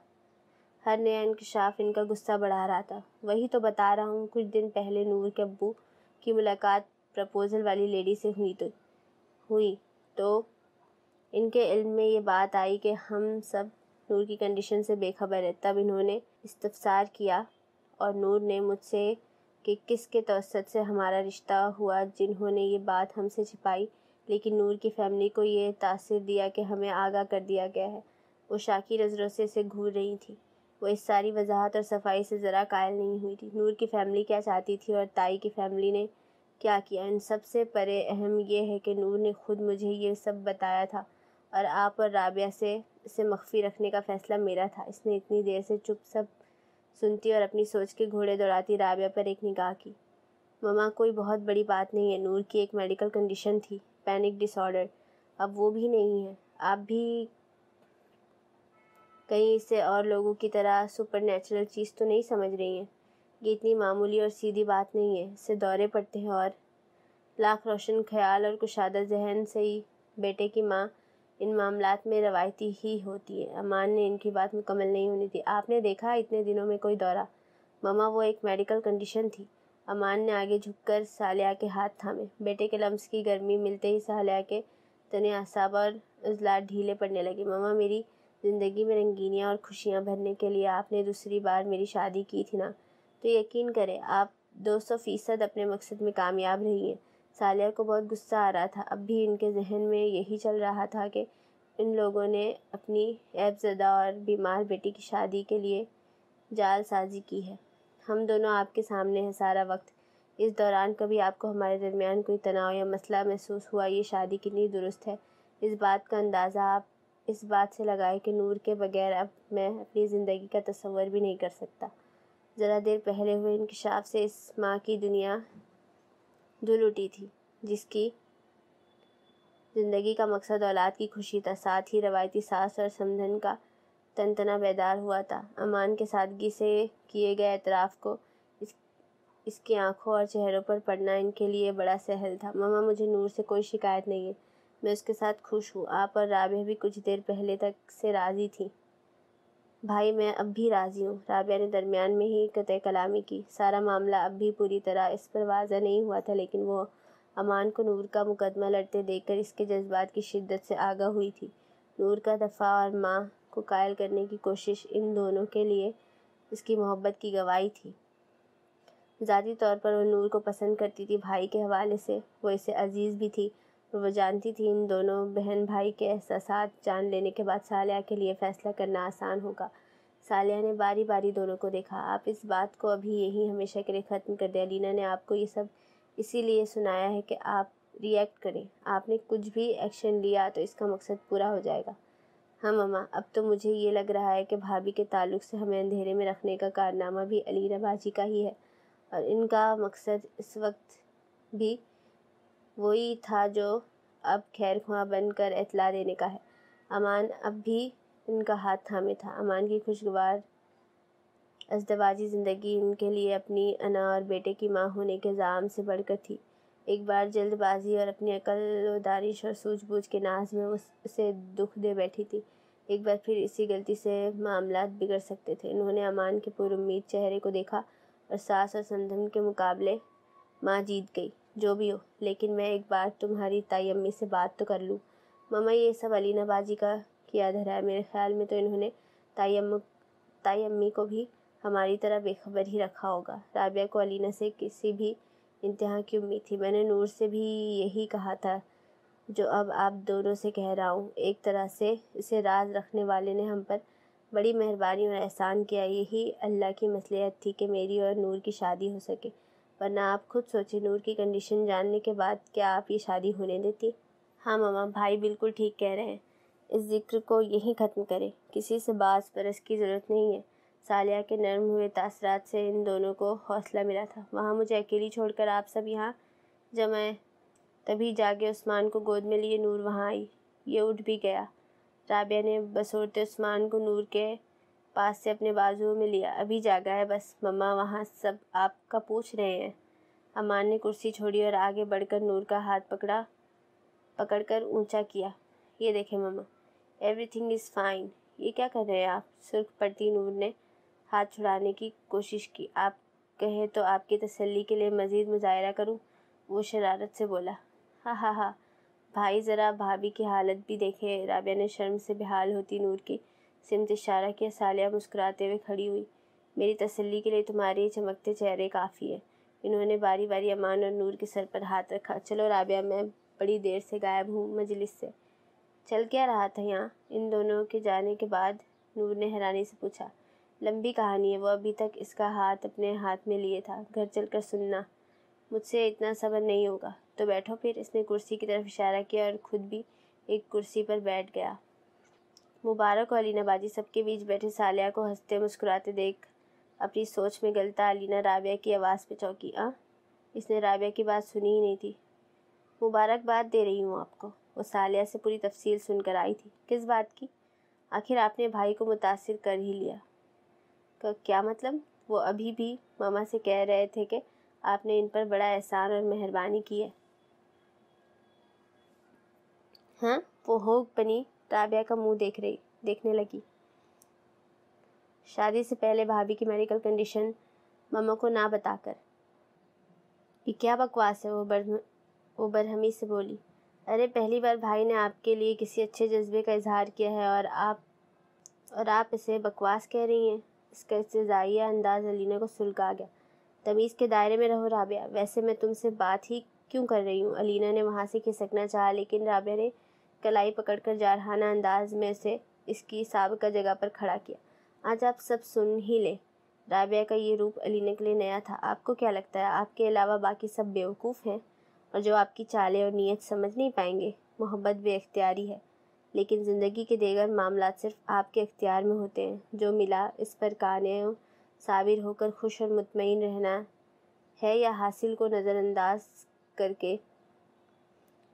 ہر نیا انکشاف ان کا غصہ بڑھا رہا تھا۔ وہی تو بتا رہا ہوں، کچھ دن پہلے نور کے ابو کی ملاقات پروپوزل والی لیڈی سے ہوئی تو ان کے علم میں یہ بات آئی کہ ہم سب نور کی کنڈیشن سے بے خبر ہے۔ تب انہوں نے استفسار کیا اور نور نے مجھ سے کہ کس کے توسط سے ہمارا رشتہ ہوا۔ جنہوں نے یہ بات ہم سے چھپائی، لیکن نور کی فیملی کو یہ تاثر دیا کہ ہمیں آگاہ کر دیا گیا ہے۔ وہ شاکی نظروں سے اسے گھور رہی تھی۔ وہ اس ساری وضاحت اور صفائی سے ذرا قائل نہیں ہوئی تھی۔ نور کی فیملی کیا چاہتی تھی اور تائی کی فیملی نے کیا کیا، ان سب سے پرے اہم یہ ہے کہ نور نے خود مجھے یہ سب بتایا تھا اور آپ اور رابعہ سے اسے مخفی رکھنے کا فیصلہ میرا تھا۔ اس نے اتنی دیر سے چپ سب سنتی اور اپنی سوچ کے گھوڑے دوڑاتی رابعہ پر ایک نگاہ کی۔ ماما کوئی بہت بڑی بات نہیں ہے، نور کی ایک میڈیکل کنڈیشن تھی، پینک ڈس آرڈر، اب وہ بھی نہیں ہے۔ آپ بھی کہیں اسے اور لوگوں کی طرح سپر نیچرل چیز تو نہیں سمجھ رہی ہیں؟ یہ اتنی معمولی اور سیدھی بات نہیں ہے، اس سے دورے پڑتے ہیں اور لاکھ روشن خیال اور کشادہ ذہن سے ہی بیٹے کی ماں ان معاملات میں روایتی ہی ہوتی ہے۔ امان نے ان کی بات مکمل نہیں ہونے دی۔ آپ نے دیکھا اتنے دنوں میں کوئی دورہ؟ ماما وہ ایک میڈیکل کنڈیشن تھی۔ امان نے آگے جھک کر صالحہ کے ہاتھ تھامے۔ بیٹے کے لمس کی گرمی ملتے ہی صالحہ کے تنے اعصاب اور عضلات ڈھیلے پڑنے لگے۔ ماما میری زندگی میں رنگینیاں اور خوشیاں بھرنے کے لیے آپ نے دوسری بار میری شادی کی تھی نا، تو یقین کریں آپ 200% اپنے مقصد میں کامیاب رہی ہیں۔ صالحہ کو بہت غصہ آ رہا تھا۔ اب بھی ان کے ذہن میں یہی چل رہا تھا کہ ان لوگوں نے اپنی عیب زدہ اور بیمار بیٹی کی شادی کے لیے جعل سازی کی ہے۔ ہم دونوں آپ کے سامنے ہیں سارا وقت۔ اس دوران کبھی آپ کو ہمارے درمیان کوئی تناؤ یا مسئلہ محسوس ہوا؟ یہ شادی کتنی درست ہے، اس بات کا اندازہ آپ اس بات سے لگائیں کہ نور کے بغیر اب میں اپنی زندگی کا تصور بھی نہیں کر سکتا۔ ذرا دیر پہلے ہوئے انکشاف سے اس ماں کی دنیا دھل اٹھی تھی، جس کی زندگی کا مقصد اولاد کی خوشی تھا۔ ساتھ ہی روایتی ساس اور سمندھن کا تنتنا بیدار ہوا تھا۔ امان کے سادگی سے کیے گئے اعتراف کو اس کی آنکھوں اور چہروں پر پڑھنا ان کے لیے بڑا سہل تھا۔ ماما مجھے نور سے کوئی شکایت نہیں ہے، میں اس کے ساتھ خوش ہوں۔ آپ اور رابعہ بھی کچھ دیر پہلے تک سے راضی تھی۔ بھائی میں اب بھی راضی ہوں، رابعہ نے درمیان میں ہی قطع کلامی کی۔ سارا معاملہ اب بھی پوری طرح اس پر واضح نہیں ہوا تھا، لیکن وہ امان کو نور کا مقدمہ لڑتے دیکھ کر اس کے جذبات کی شدت سے آگاہ ہوئی تھی۔ نور کا دفاع اور ماں کو قائل کرنے کی کوشش ان دونوں کے لیے اس کی محبت کی گواہی تھی۔ ذاتی طور پر وہ نور کو پسند کرتی تھی، بھائی کے حوالے سے وہ اسے عزیز بھی تھی، اور وہ جانتی تھی ان دونوں بہن بھائی کے احساسات جان لینے کے بعد صالحہ کے لیے فیصلہ کرنا آسان ہوگا۔ صالحہ نے باری باری دونوں کو دیکھا۔ آپ اس بات کو ابھی یہی ہمیشہ کے لیے ختم کر دیں۔ علینا نے آپ کو یہ سب اسی لیے سنایا ہے کہ آپ ری ایکٹ کریں۔ آپ نے کچھ بھی ایکشن لیا تو اس کا مقصد پورا ہو جائے گا۔ ہاں ماما، اب تو مجھے یہ لگ رہا ہے کہ بھابھی کے تعلق سے ہمیں اندھیرے میں رکھنے کا کارنامہ بھی علینا باجی کا ہی ہے، اور ان کا مقصد اس وقت بھی وہی تھا جو اب خیر خواہ بن کر اطلاع دینے کا ہے۔ امان اب بھی ان کا ہاتھ تھامے تھا۔ امان کی خوشگوار ازدواجی زندگی ان کے لیے اپنی انا اور بیٹے کی ماں ہونے کے زعم سے بڑھ کر تھی۔ ایک بار جلد بازی اور اپنی عقل و دانش اور سوجھ بوجھ کے ناز میں وہ اسے دکھ دے بیٹھی تھی۔ ایک بار پھر اسی غلطی سے معاملات بگڑ سکتے تھے۔ انہوں نے امان کے پر امید چہرے کو دیکھا اور ساس اور سمدھن کے مقابلے ماں جیت گئی۔ جو بھی ہو، لیکن میں ایک بار تمہاری تائی امی سے بات تو کر لوں۔ ماما، یہ سب علینا باجی کا کیا دھرا ہے؟ میرے خیال میں تو انہوں نے تائی امی کو بھی ہماری طرح بے خبر ہی رکھا ہوگا۔ رابعہ کو علینا سے کسی بھی انتہا کی امید تھی۔ میں نے نور سے بھی یہی کہا تھا جو اب آپ دونوں سے کہہ رہا ہوں۔ ایک طرح سے اسے راز رکھنے والے نے ہم پر بڑی مہربانی اور احسان کیا۔ یہی اللہ کی مصلحت تھی کہ میری اور نور کی شادی ہو سکے، ورنہ آپ خود سوچیں، نور کی کنڈیشن جاننے کے بعد کیا آپ یہ شادی ہونے دیتی؟ ہاں ماما، بھائی بالکل ٹھیک کہہ رہے ہیں۔ اس ذکر کو یہیں ختم کریں، کسی سے باز پرس کی ضرورت نہیں ہے۔ صالحہ کے نرم ہوئے تاثرات سے ان دونوں کو حوصلہ ملا تھا۔ وہاں مجھے اکیلی چھوڑ کر آپ سب یہاں جمع ہیں۔ تبھی جاگے عثمان کو گود میں لیے نور وہاں آئی۔ یہ اٹھ بھی گیا۔ رابعہ نے بصورت عثمان کو نور کے پاس سے اپنے بازوؤں میں لیا۔ ابھی جاگا ہے بس مما، وہاں سب آپ کا پوچھ رہے ہیں۔ امان نے کرسی چھوڑی اور آگے بڑھ کر نور کا ہاتھ پکڑ کر اونچا کیا۔ یہ دیکھیں مما، ایوری تھنگ از فائن۔ یہ کیا کر رہے ہیں آپ؟ سرخ پڑتی نور نے ہاتھ چھڑانے کی کوشش کی۔ آپ کہیں تو آپ کی تسلی کے لیے مزید مظاہرہ کروں؟ وہ شرارت سے بولا۔ ہاں ہاں ہاں، بھائی ذرا بھابھی کی حالت بھی دیکھے۔ رابعہ نے شرم سے بحال ہوتی نور کی سمت اشارہ کیا۔ صالحہ مسکراتے ہوئے کھڑی ہوئی۔ میری تسلی کے لیے تمہارے چمکتے چہرے کافی ہیں۔ انہوں نے باری باری امان اور نور کے سر پر ہاتھ رکھا۔ چلو رابعہ، میں بڑی دیر سے غائب ہوں مجلس سے۔ چل کیا رہا تھا یہاں؟ ان دونوں کے جانے کے بعد نور نے حیرانی سے پوچھا۔ لمبی کہانی ہے، وہ ابھی تک اس کا ہاتھ اپنے ہاتھ میں لیے تھا۔ گھر چل کر سننا، مجھ سے اتنا صبر نہیں ہوگا۔ تو بیٹھو پھر۔ اس نے کرسی کی طرف اشارہ کیا اور خود بھی ایک کرسی پر بیٹھ گیا۔ مبارک ہو علینا باجی۔ سب کے بیچ بیٹھے صالحہ کو ہنستے مسکراتے دیکھ اپنی سوچ میں غلطہ علینا رابعہ کی آواز پہ چونکی۔ اس نے رابعہ کی بات سنی ہی نہیں تھی۔ مبارکباد دے رہی ہوں آپ کو۔ وہ صالحہ سے پوری تفصیل سن کر آئی تھی۔ کس بات کی؟ آخر آپ نے بھائی کو متاثر کر ہی لیا۔ کیا مطلب؟ وہ ابھی بھی ماما سے کہہ رہے تھے کہ آپ نے ان پر بڑا احسان اور مہربانی کی ہے۔ ہاں؟ وہ ہوک بنی رابعہ کا منہ دیکھنے لگی۔ شادی سے پہلے بھابھی کی میڈیکل کنڈیشن ماما کو نہ بتا کر۔ یہ کیا بکواس ہے؟ وہ برہمی سے بولی۔ ارے پہلی بار بھائی نے آپ کے لیے کسی اچھے جذبے کا اظہار کیا ہے اور آپ اسے بکواس کہہ رہی ہیں۔ اس کا استہزائیہ انداز علینا کو سلگا گیا۔ تمیز کے دائرے میں رہو رابعہ، ویسے میں تم سے بات ہی کیوں کر رہی ہوں؟ علینا نے وہاں سے کھسکنا چاہا، لیکن رابعہ نے کلائی پکڑ کر جارحانہ انداز میں اسے اس کی سابقہ جگہ پر کھڑا کیا۔ آج آپ سب سن ہی لیں۔ رابعہ کا یہ روپ علینا کے لیے نیا تھا۔ آپ کو کیا لگتا ہے آپ کے علاوہ باقی سب بیوقوف ہیں اور جو آپ کی چالیں اور نیت سمجھ نہیں پائیں گے؟ محبت بے اختیاری ہے، لیکن زندگی کے دیگر معاملات صرف آپ کے اختیار میں ہوتے ہیں۔ جو ملا اس پر قانع و صابر ہو کر خوش اور مطمئن رہنا ہے، یا حاصل کو نظر انداز کر کے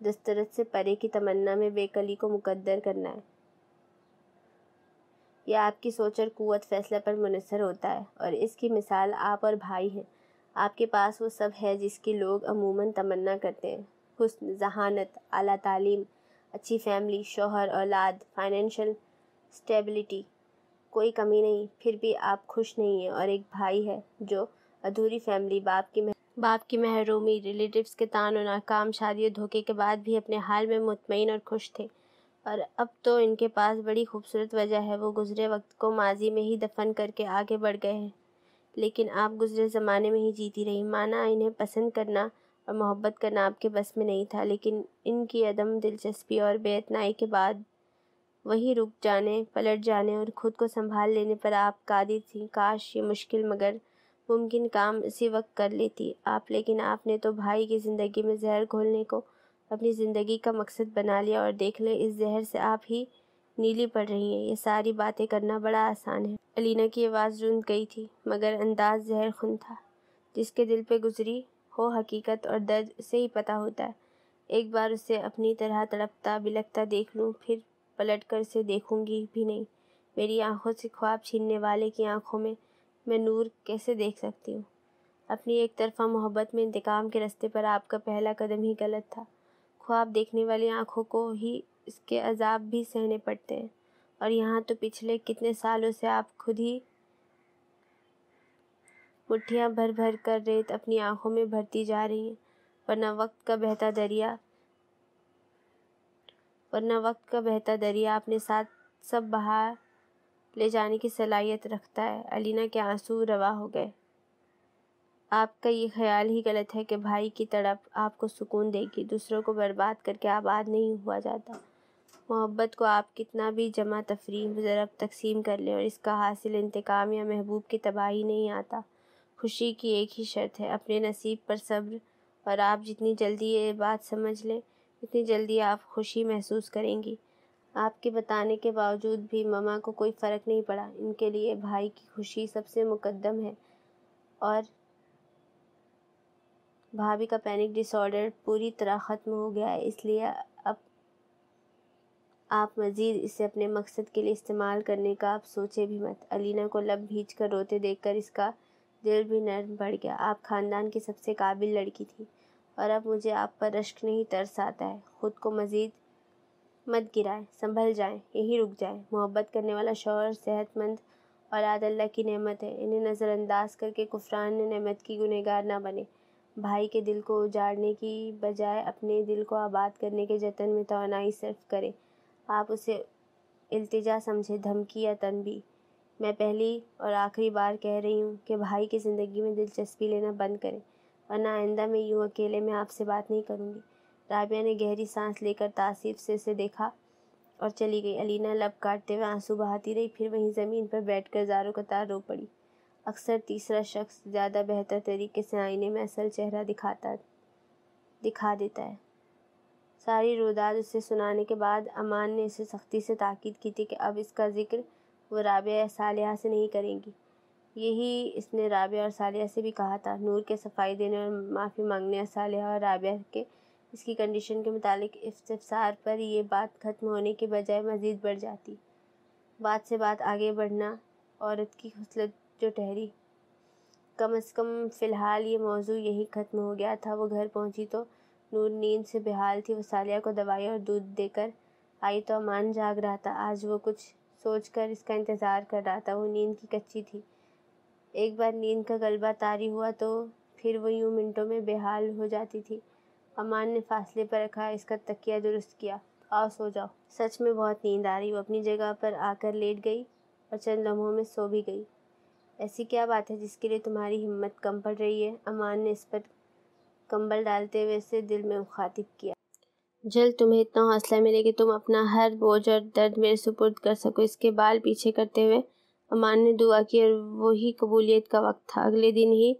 دسترس سے پرے کی تمنا میں بے قلی کو مقدر کرنا ہے؟ یہ آپ کی سوچ اور قوت فیصلہ پر منحصر ہوتا ہے، اور اس کی مثال آپ اور بھائی ہیں۔ آپ کے پاس وہ سب ہے جس کی لوگ عموماً تمنا کرتے ہیں: حسن، ذہانت، اعلیٰ تعلیم، اچھی فیملی، شوہر، اولاد، فائنینشل سٹیبلٹی، کوئی کمی نہیں۔ پھر بھی آپ خوش نہیں ہیں، اور ایک بھائی ہے جو ادھوری فیملی، باپ کی محرومی، ریلیٹیوز کے طعن و ناکام شادی اور دھوکے کے بعد بھی اپنے حال میں مطمئن اور خوش تھے۔ اور اب تو ان کے پاس بڑی خوبصورت وجہ ہے، وہ گزرے وقت کو ماضی میں ہی دفن کر کے آگے بڑھ گئے ہیں۔ لیکن آپ گزرے زمانے میں ہی جیتی رہی۔ مانا انہیں پسند کرنا اور محبت کرنا آپ کے بس میں نہیں تھا، لیکن ان کی عدم دلچسپی اور بے اعتنائی کے بعد وہیں رک جانے، پلٹ جانے اور خود کو سنبھال لینے پر آپ قادر تھیں۔ کاش یہ مشکل مگر ممکن کام اسی وقت کر لیتی آپ، لیکن آپ نے تو بھائی کی زندگی میں زہر گھولنے کو اپنی زندگی کا مقصد بنا لیا، اور دیکھ لیں اس زہر سے آپ ہی نیلی پڑ رہی ہیں۔ یہ ساری باتیں کرنا بڑا آسان ہے۔ علینا کی آواز رند گئی تھی، مگر انداز زہر خون تھا۔ جس کے دل پہ گزری ہو حقیقت اور درد، اسے ہی پتہ ہوتا ہے۔ ایک بار اسے اپنی طرح تڑپتا بلکتا دیکھ لوں، پھر پلٹ کر اسے دیکھوں گی بھی نہیں۔ میری آنکھوں سے خواب چھیننے والے کی آنکھوں میں نور کیسے دیکھ سکتی ہوں؟ اپنی ایک طرفہ محبت میں انتقام کے راستے پر آپ کا پہلا قدم ہی غلط تھا۔ خواب دیکھنے والی آنکھوں کو ہی اس کے عذاب بھی سہنے پڑتے ہیں، اور یہاں تو پچھلے کتنے سالوں سے آپ خود ہی مٹھیاں بھر بھر کر ریت اپنی آنکھوں میں بھرتی جا رہی ہیں، ورنہ وقت کا بہتا دریا اپنے ساتھ سب بہا لے جانے کی صلاحیت رکھتا ہے۔ علینا کے آنسو روا ہو گئے۔ آپ کا یہ خیال ہی غلط ہے کہ بھائی کی تڑپ آپ کو سکون دے گی۔ دوسروں کو برباد کر کے آباد نہیں ہوا جاتا۔ محبت کو آپ کتنا بھی جمع تفریق ضرب تقسیم کر لیں اور اس کا حاصل انتقام یا محبوب کی تباہی نہیں آتا۔ خوشی کی ایک ہی شرط ہے، اپنے نصیب پر صبر، اور آپ جتنی جلدی یہ بات سمجھ لیں اتنی جلدی آپ خوشی محسوس کریں گی۔ آپ کے بتانے کے باوجود بھی ماما کو کوئی فرق نہیں پڑا۔ ان کے لیے بھائی کی خوشی سب سے مقدم ہے، اور بھابھی کا پینک ڈس آرڈر پوری طرح ختم ہو گیا ہے، اس لیے اب آپ مزید اسے اپنے مقصد کے لیے استعمال کرنے کا آپ سوچے بھی مت۔ علینا کو لب بھیج کر روتے دیکھ کر اس کا دل بھی نرم پڑ گیا۔ آپ خاندان کی سب سے قابل لڑکی تھی، اور اب مجھے آپ پر رشک نہیں ترس آتا ہے۔ خود کو مزید مت گرائیں، سنبھل جائیں، یہیں رک جائیں۔ محبت کرنے والا شوہر صحت مند اولاد اللہ کی نعمت ہے، انہیں نظر انداز کر کے کفران نعمت کی گنہگار نہ بنے۔ بھائی کے دل کو اجاڑنے کی بجائے اپنے دل کو آباد کرنے کے جتن میں توانائی صرف کریں۔ آپ اسے التجا سمجھے، دھمکی یا تنبیہ۔ میں پہلی اور آخری بار کہہ رہی ہوں کہ بھائی کی زندگی میں دلچسپی لینا بند کریں، ورنہ آئندہ میں یوں اکیلے میں آپ سے بات نہیں کروں گی۔ رابعہ نے گہری سانس لے کر تاثیر سے اسے دیکھا اور چلی گئی۔ علینا لب کاٹتے ہوئے آنسو بہاتی رہی، پھر وہیں زمین پر بیٹھ کر زاروں قطار رو پڑی۔ اکثر تیسرا شخص زیادہ بہتر طریقے سے آئینے میں اصل چہرہ دکھا دیتا ہے۔ ساری روداد اسے سنانے کے بعد امان نے اسے سختی سے تاکید کی تھی کہ اب اس کا ذکر وہ رابعہ یا صالحہ سے نہیں کریں گی۔ یہی اس نے رابعہ اور صالحہ سے بھی کہا تھا۔ نور کے صفائی دینے اور معافی مانگنے اور صالحہ اور رابعہ کے اس کی کنڈیشن کے متعلق استفسار پر یہ بات ختم ہونے کے بجائے مزید بڑھ جاتی۔ بات سے بات آگے بڑھنا عورت کی خصلت جو ٹھہری۔ کم از کم فی الحال یہ موضوع یہی ختم ہو گیا تھا۔ وہ گھر پہنچی تو نور نیند سے بحال تھی۔ وہ صالحہ کو دوائی اور دودھ دے کر آئی تو امان جاگ رہا تھا۔ آج وہ کچھ سوچ کر اس کا انتظار کر رہا تھا۔ وہ نیند کی کچی تھی۔ ایک بار نیند کا غلبہ طاری ہوا تو پھر وہ یوں منٹوں میں بحال ہو جاتی تھی۔ امان نے فاصلے پر رکھا اس کا تکیہ درست کیا۔ آؤ سو جاؤ، سچ میں بہت نیند آ رہی۔ وہ اپنی جگہ پر آ کر لیٹ گئی اور چند لمحوں میں سو بھی گئی۔ ایسی کیا بات ہے جس کے لیے تمہاری ہمت کم پڑ رہی ہے؟ امان نے اس پر کمبل ڈالتے ہوئے اسے دل میں مخاطب کیا۔ جلد تمہیں اتنا حوصلہ ملے کہ تم اپنا ہر بوجھ اور درد میرے سپرد کر سکو۔ اس کے بال پیچھے کرتے ہوئے امان نے دعا کی، اور وہی قبولیت کا وقت تھا۔ اگلے دن ہی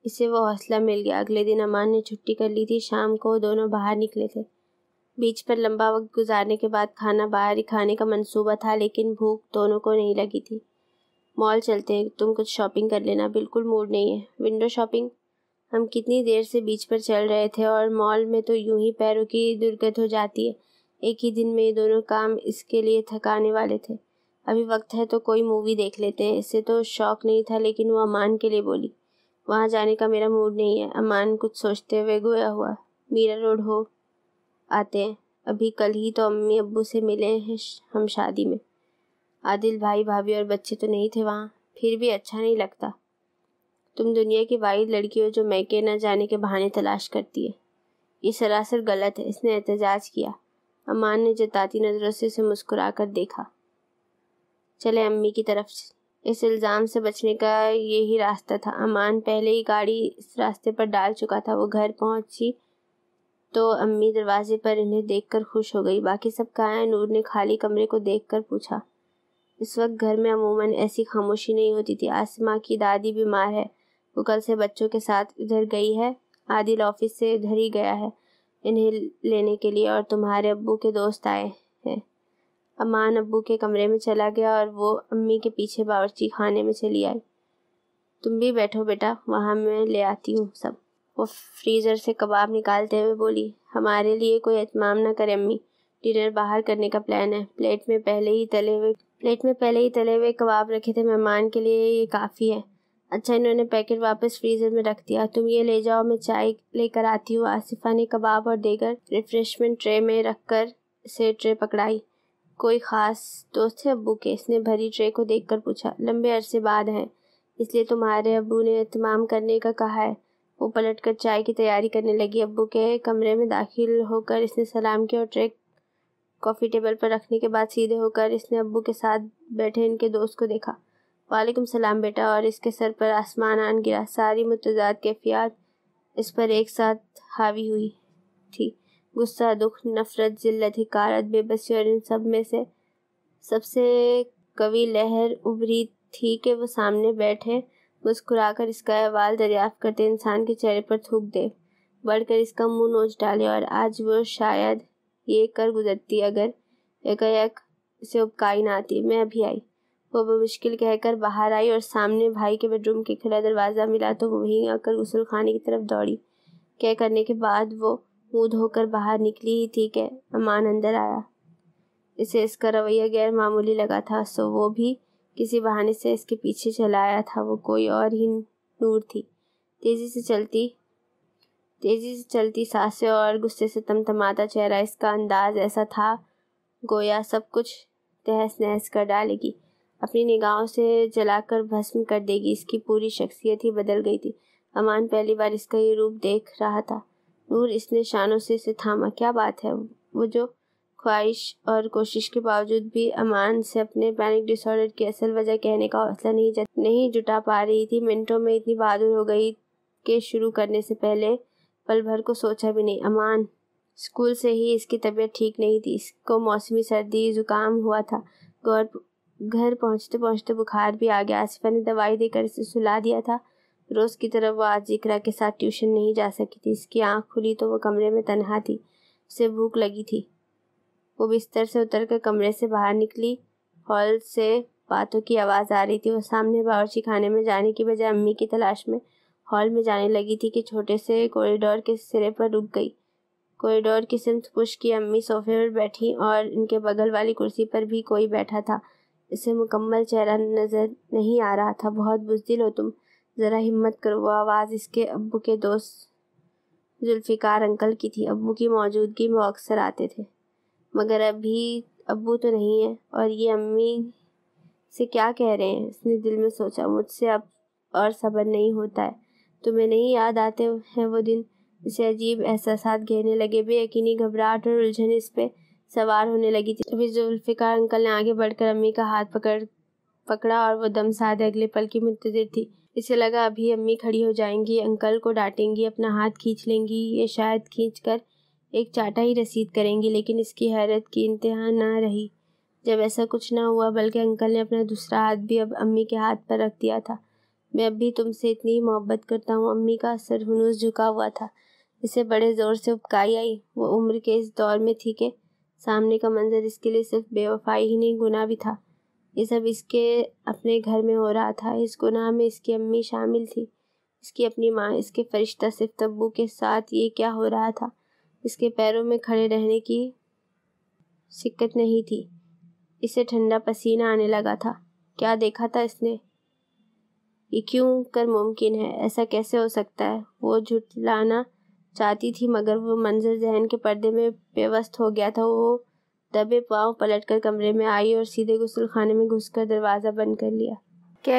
اسے وہ حوصلہ مل گیا۔ اگلے دن امان نے چھٹی کر لی تھی۔ شام کو وہ دونوں باہر نکلے تھے۔ بیچ پر لمبا وقت گزارنے کے بعد کھانا باہر ہی کھانے کا منصوبہ تھا، لیکن بھوک دونوں کو نہیں لگی تھی۔ مال چلتے ہیں، تم کچھ شاپنگ کر لینا۔ بالکل موڈ نہیں ہے۔ Window shopping? ہم کتنی دیر سے بیچ پر چل رہے تھے، اور مال میں تو یوں ہی پیروں کی درگت ہو جاتی ہے۔ ایک ہی دن میں یہ دونوں کام اس کے لیے تھکانے والے تھے۔ ابھی وقت ہے تو کوئی مووی دیکھ لیتے ہیں۔ اسے تو شوق نہیں تھا، لیکن وہ امان کے لیے بولی، وہاں جانے کا میرا موڈ نہیں ہے۔ امان کچھ سوچتے ہوئے گویا ہوا، میرا روڈ ہو آتے ہیں۔ ابھی کل ہی تو امی ابو سے ملے ہیں ہم شادی میں۔ عادل بھائی بھابھی اور بچے تو نہیں تھے وہاں۔ پھر بھی اچھا نہیں لگتا۔ تم دنیا کی واحد لڑکی ہو جو میکے نہ جانے کے بہانے تلاش کرتی ہے۔ یہ سراسر غلط ہے، اس نے احتجاج کیا۔ امان نے جتاتی نظروں سے اسے مسکرا کر دیکھا۔ چلے امی کی طرف۔ اس الزام سے بچنے کا یہی راستہ تھا۔ امان پہلے ہی گاڑی اس راستے پر ڈال چکا تھا۔ وہ گھر پہنچی تو امی دروازے پر انہیں دیکھ کر خوش ہو گئی۔ باقی سب کہاں ہیں؟ نور نے خالی کمرے کو دیکھ کر پوچھا۔ اس وقت گھر میں عموماً ایسی خاموشی نہیں ہوتی تھی۔ آسماں کی دادی بیمار ہے، وہ کل سے بچوں کے ساتھ ادھر گئی ہے۔ عادل آفس سے ادھر ہی گیا ہے انہیں لینے کے لیے، اور تمہارے ابو کے دوست آئے ہیں۔ امان ابو کے کمرے میں چلا گیا اور وہ امی کے پیچھے باورچی خانے میں چلی آئی۔ تم بھی بیٹھو بیٹا، وہاں میں لے آتی ہوں سب۔ وہ فریزر سے کباب نکالتے ہوئے بولی۔ ہمارے لیے کوئی اہتمام نہ کرے امی، ڈنر باہر کرنے کا پلان ہے۔ پلیٹ میں پہلے ہی تلے ہوئے کباب رکھے تھے، مہمان کے لیے یہ کافی ہے۔ اچھا، انہوں نے پیکٹ واپس فریزر میں رکھ دیا۔ تم یہ لے جاؤ، میں چائے لے کر آتی ہوں۔ آصفہ نے کباب اور دیگر ریفریشمنٹ ٹرے میں رکھ کر سے ٹرے پکڑائی۔ کوئی خاص دوست ہے ابو کے؟ اس نے بھری ٹرے کو دیکھ کر پوچھا۔ لمبے عرصے بعد ہیں، اس لیے تمہارے ابو نے اہتمام کرنے کا کہا ہے۔ وہ پلٹ کر چائے کی تیاری کرنے لگی۔ ابو کے کمرے میں داخل ہو کر اس نے سلام کیا اور ٹرے کافی ٹیبل پر رکھنے کے بعد سیدھے ہو کر اس نے ابو کے ساتھ بیٹھے ان کے دوست کو دیکھا۔ وعلیکم السلام بیٹا، اور اس کے سر پر آسمان آن گرا۔ ساری متضاد کیفیات اس پر ایک ساتھ حاوی ہوئی تھی، غصہ، دکھ، نفرت، ذلت، حقارت، بے بسی، اور ان سب میں سے سب سے قوی لہر ابھری تھی کہ وہ سامنے بیٹھے مسکرا کر اس کا احوال دریافت کرتے انسان کے چہرے پر تھوک دے، بڑھ کر اس کا منہ نوچ ڈالے، اور آج وہ شاید یہ کر گزرتی اگر یکایک اسے ابکائی نہ آتی۔ میں ابھی آئی، وہ بمشکل کہہ کر باہر آئی، اور سامنے بھائی کے بیڈ روم کے کھلا دروازہ ملا تو وہ وہیں آ کر غسل خانے کی طرف دوڑی۔ کرنے کے بعد وہ منہ دھو کر باہر نکلی ہی تھی کہ امان اندر آیا۔ اسے اس کا رویہ غیر معمولی لگا تھا، سو وہ بھی کسی بہانے سے اس کے پیچھے چلا آیا تھا۔ وہ کوئی اور ہی نور تھی، تیزی سے چلتی سانسیں اور غصے سے تمتماتا چہرہ۔ اس کا انداز ایسا تھا گویا سب کچھ تہس نہس کر ڈالے گی، اپنی نگاہوں سے جلا کر بھسم کر دے گی۔ اس کی پوری شخصیت ہی بدل گئی تھی۔ امان پہلی بار اس کا یہ روپ دیکھ رہا تھا۔ نور، اس نے شانوں سے اسے تھاما۔ کیا بات ہے؟ وہ جو خواہش اور کوشش کے باوجود بھی امان سے اپنے پینک ڈس آرڈر کی اصل وجہ کہنے کا حوصلہ نہیں جٹا پا رہی تھی، منٹوں میں اتنی بہادر ہو گئی کہ شروع کرنے سے پہلے پل بھر کو سوچا بھی نہیں۔ امان، اسکول سے ہی اس کی طبیعت ٹھیک نہیں تھی، اس کو موسمی سردی زکام ہوا تھا، گھر پہنچتے پہنچتے بخار بھی آ گیا۔ آصفہ نے دوائی دے کر اسے سلا دیا تھا۔ روز کی طرح وہ آج اقرا کے ساتھ ٹیوشن نہیں جا سکی تھی۔ اس کی آنکھ کھلی تو وہ کمرے میں تنہا تھی، اسے بھوک لگی تھی۔ وہ بستر سے اتر کر کمرے سے باہر نکلی۔ ہال سے باتوں کی آواز آ رہی تھی۔ وہ سامنے باورچی خانے میں جانے کی بجائے امی کی تلاش میں ہال میں جانے لگی تھی کہ چھوٹے سے کوریڈور کے سرے پر رک گئی۔ کوریڈور کی سمت پش کی امی صوفے پر بیٹھی اور ان کے بغل والی کرسی پر بھی کوئی بیٹھا تھا۔ اسے مکمل چہرہ نظر نہیں آ رہا تھا۔ بہت بزدل ہو تم، ذرا ہمت کرو۔ وہ آواز اس کے ابو کے دوست ذوالفقار انکل کی تھی۔ ابو کی موجودگی میں وہ اکثر آتے تھے، مگر ابھی ابو تو نہیں ہے، اور یہ امی سے کیا کہہ رہے ہیں؟ اس نے دل میں سوچا۔ مجھ سے اب اور صبر نہیں ہوتا ہے۔ تمہیں نہیں یاد آتے ہیں وہ دن؟ اسے عجیب احساسات گھیرنے لگے، بے یقینی، گھبراہٹ اور الجھن اس پہ سوار ہونے لگی تھی۔ ابھی ذوالفقار انکل نے آگے بڑھ کر امی کا ہاتھ پکڑا اور وہ دم سادھے اگلے پل کی منتظر تھی۔ اسے لگا ابھی امی کھڑی ہو جائیں گی، انکل کو ڈانٹیں گی، اپنا ہاتھ کھینچ لیں گی، یہ شاید کھینچ کر ایک چاٹا ہی رسید کریں گی، لیکن اس کی حیرت کی انتہا نہ رہی جب ایسا کچھ نہ ہوا، بلکہ انکل نے اپنا دوسرا ہاتھ بھی اب امی کے ہاتھ پر رکھ دیا تھا۔ میں اب بھی تم سے اتنی ہی محبت کرتا ہوں۔ امی کا سر ہنوز جھکا ہوا تھا۔ اسے بڑے زور سے ابکائی آئی۔ وہ عمر کے اس دور میں تھی کہ سامنے کا منظر اس کے لیے صرف بے وفائی ہی نہیں، گناہ بھی تھا۔ یہ سب اس کے اپنے گھر میں ہو رہا تھا۔ اس گناہ میں اس کی امی شامل تھی، اس کی اپنی ماں، اس کے فرشتہ صفت ابو کے ساتھ یہ کیا ہو رہا تھا؟ اس کے پیروں میں کھڑے رہنے کی سکت نہیں تھی۔ اسے ٹھنڈا پسینہ آنے لگا تھا۔ کیا دیکھا تھا اس نے؟ یہ کیوں کر ممکن ہے؟ ایسا کیسے ہو سکتا ہے؟ وہ جھٹلانا چاہتی تھی، مگر وہ منظر ذہن کے پردے میں پیوست ہو گیا تھا۔ وہ دبے پاؤں پلٹ کر کمرے میں آئی اور سیدھے غسل خانے میں گھس کر دروازہ بند کر لیا۔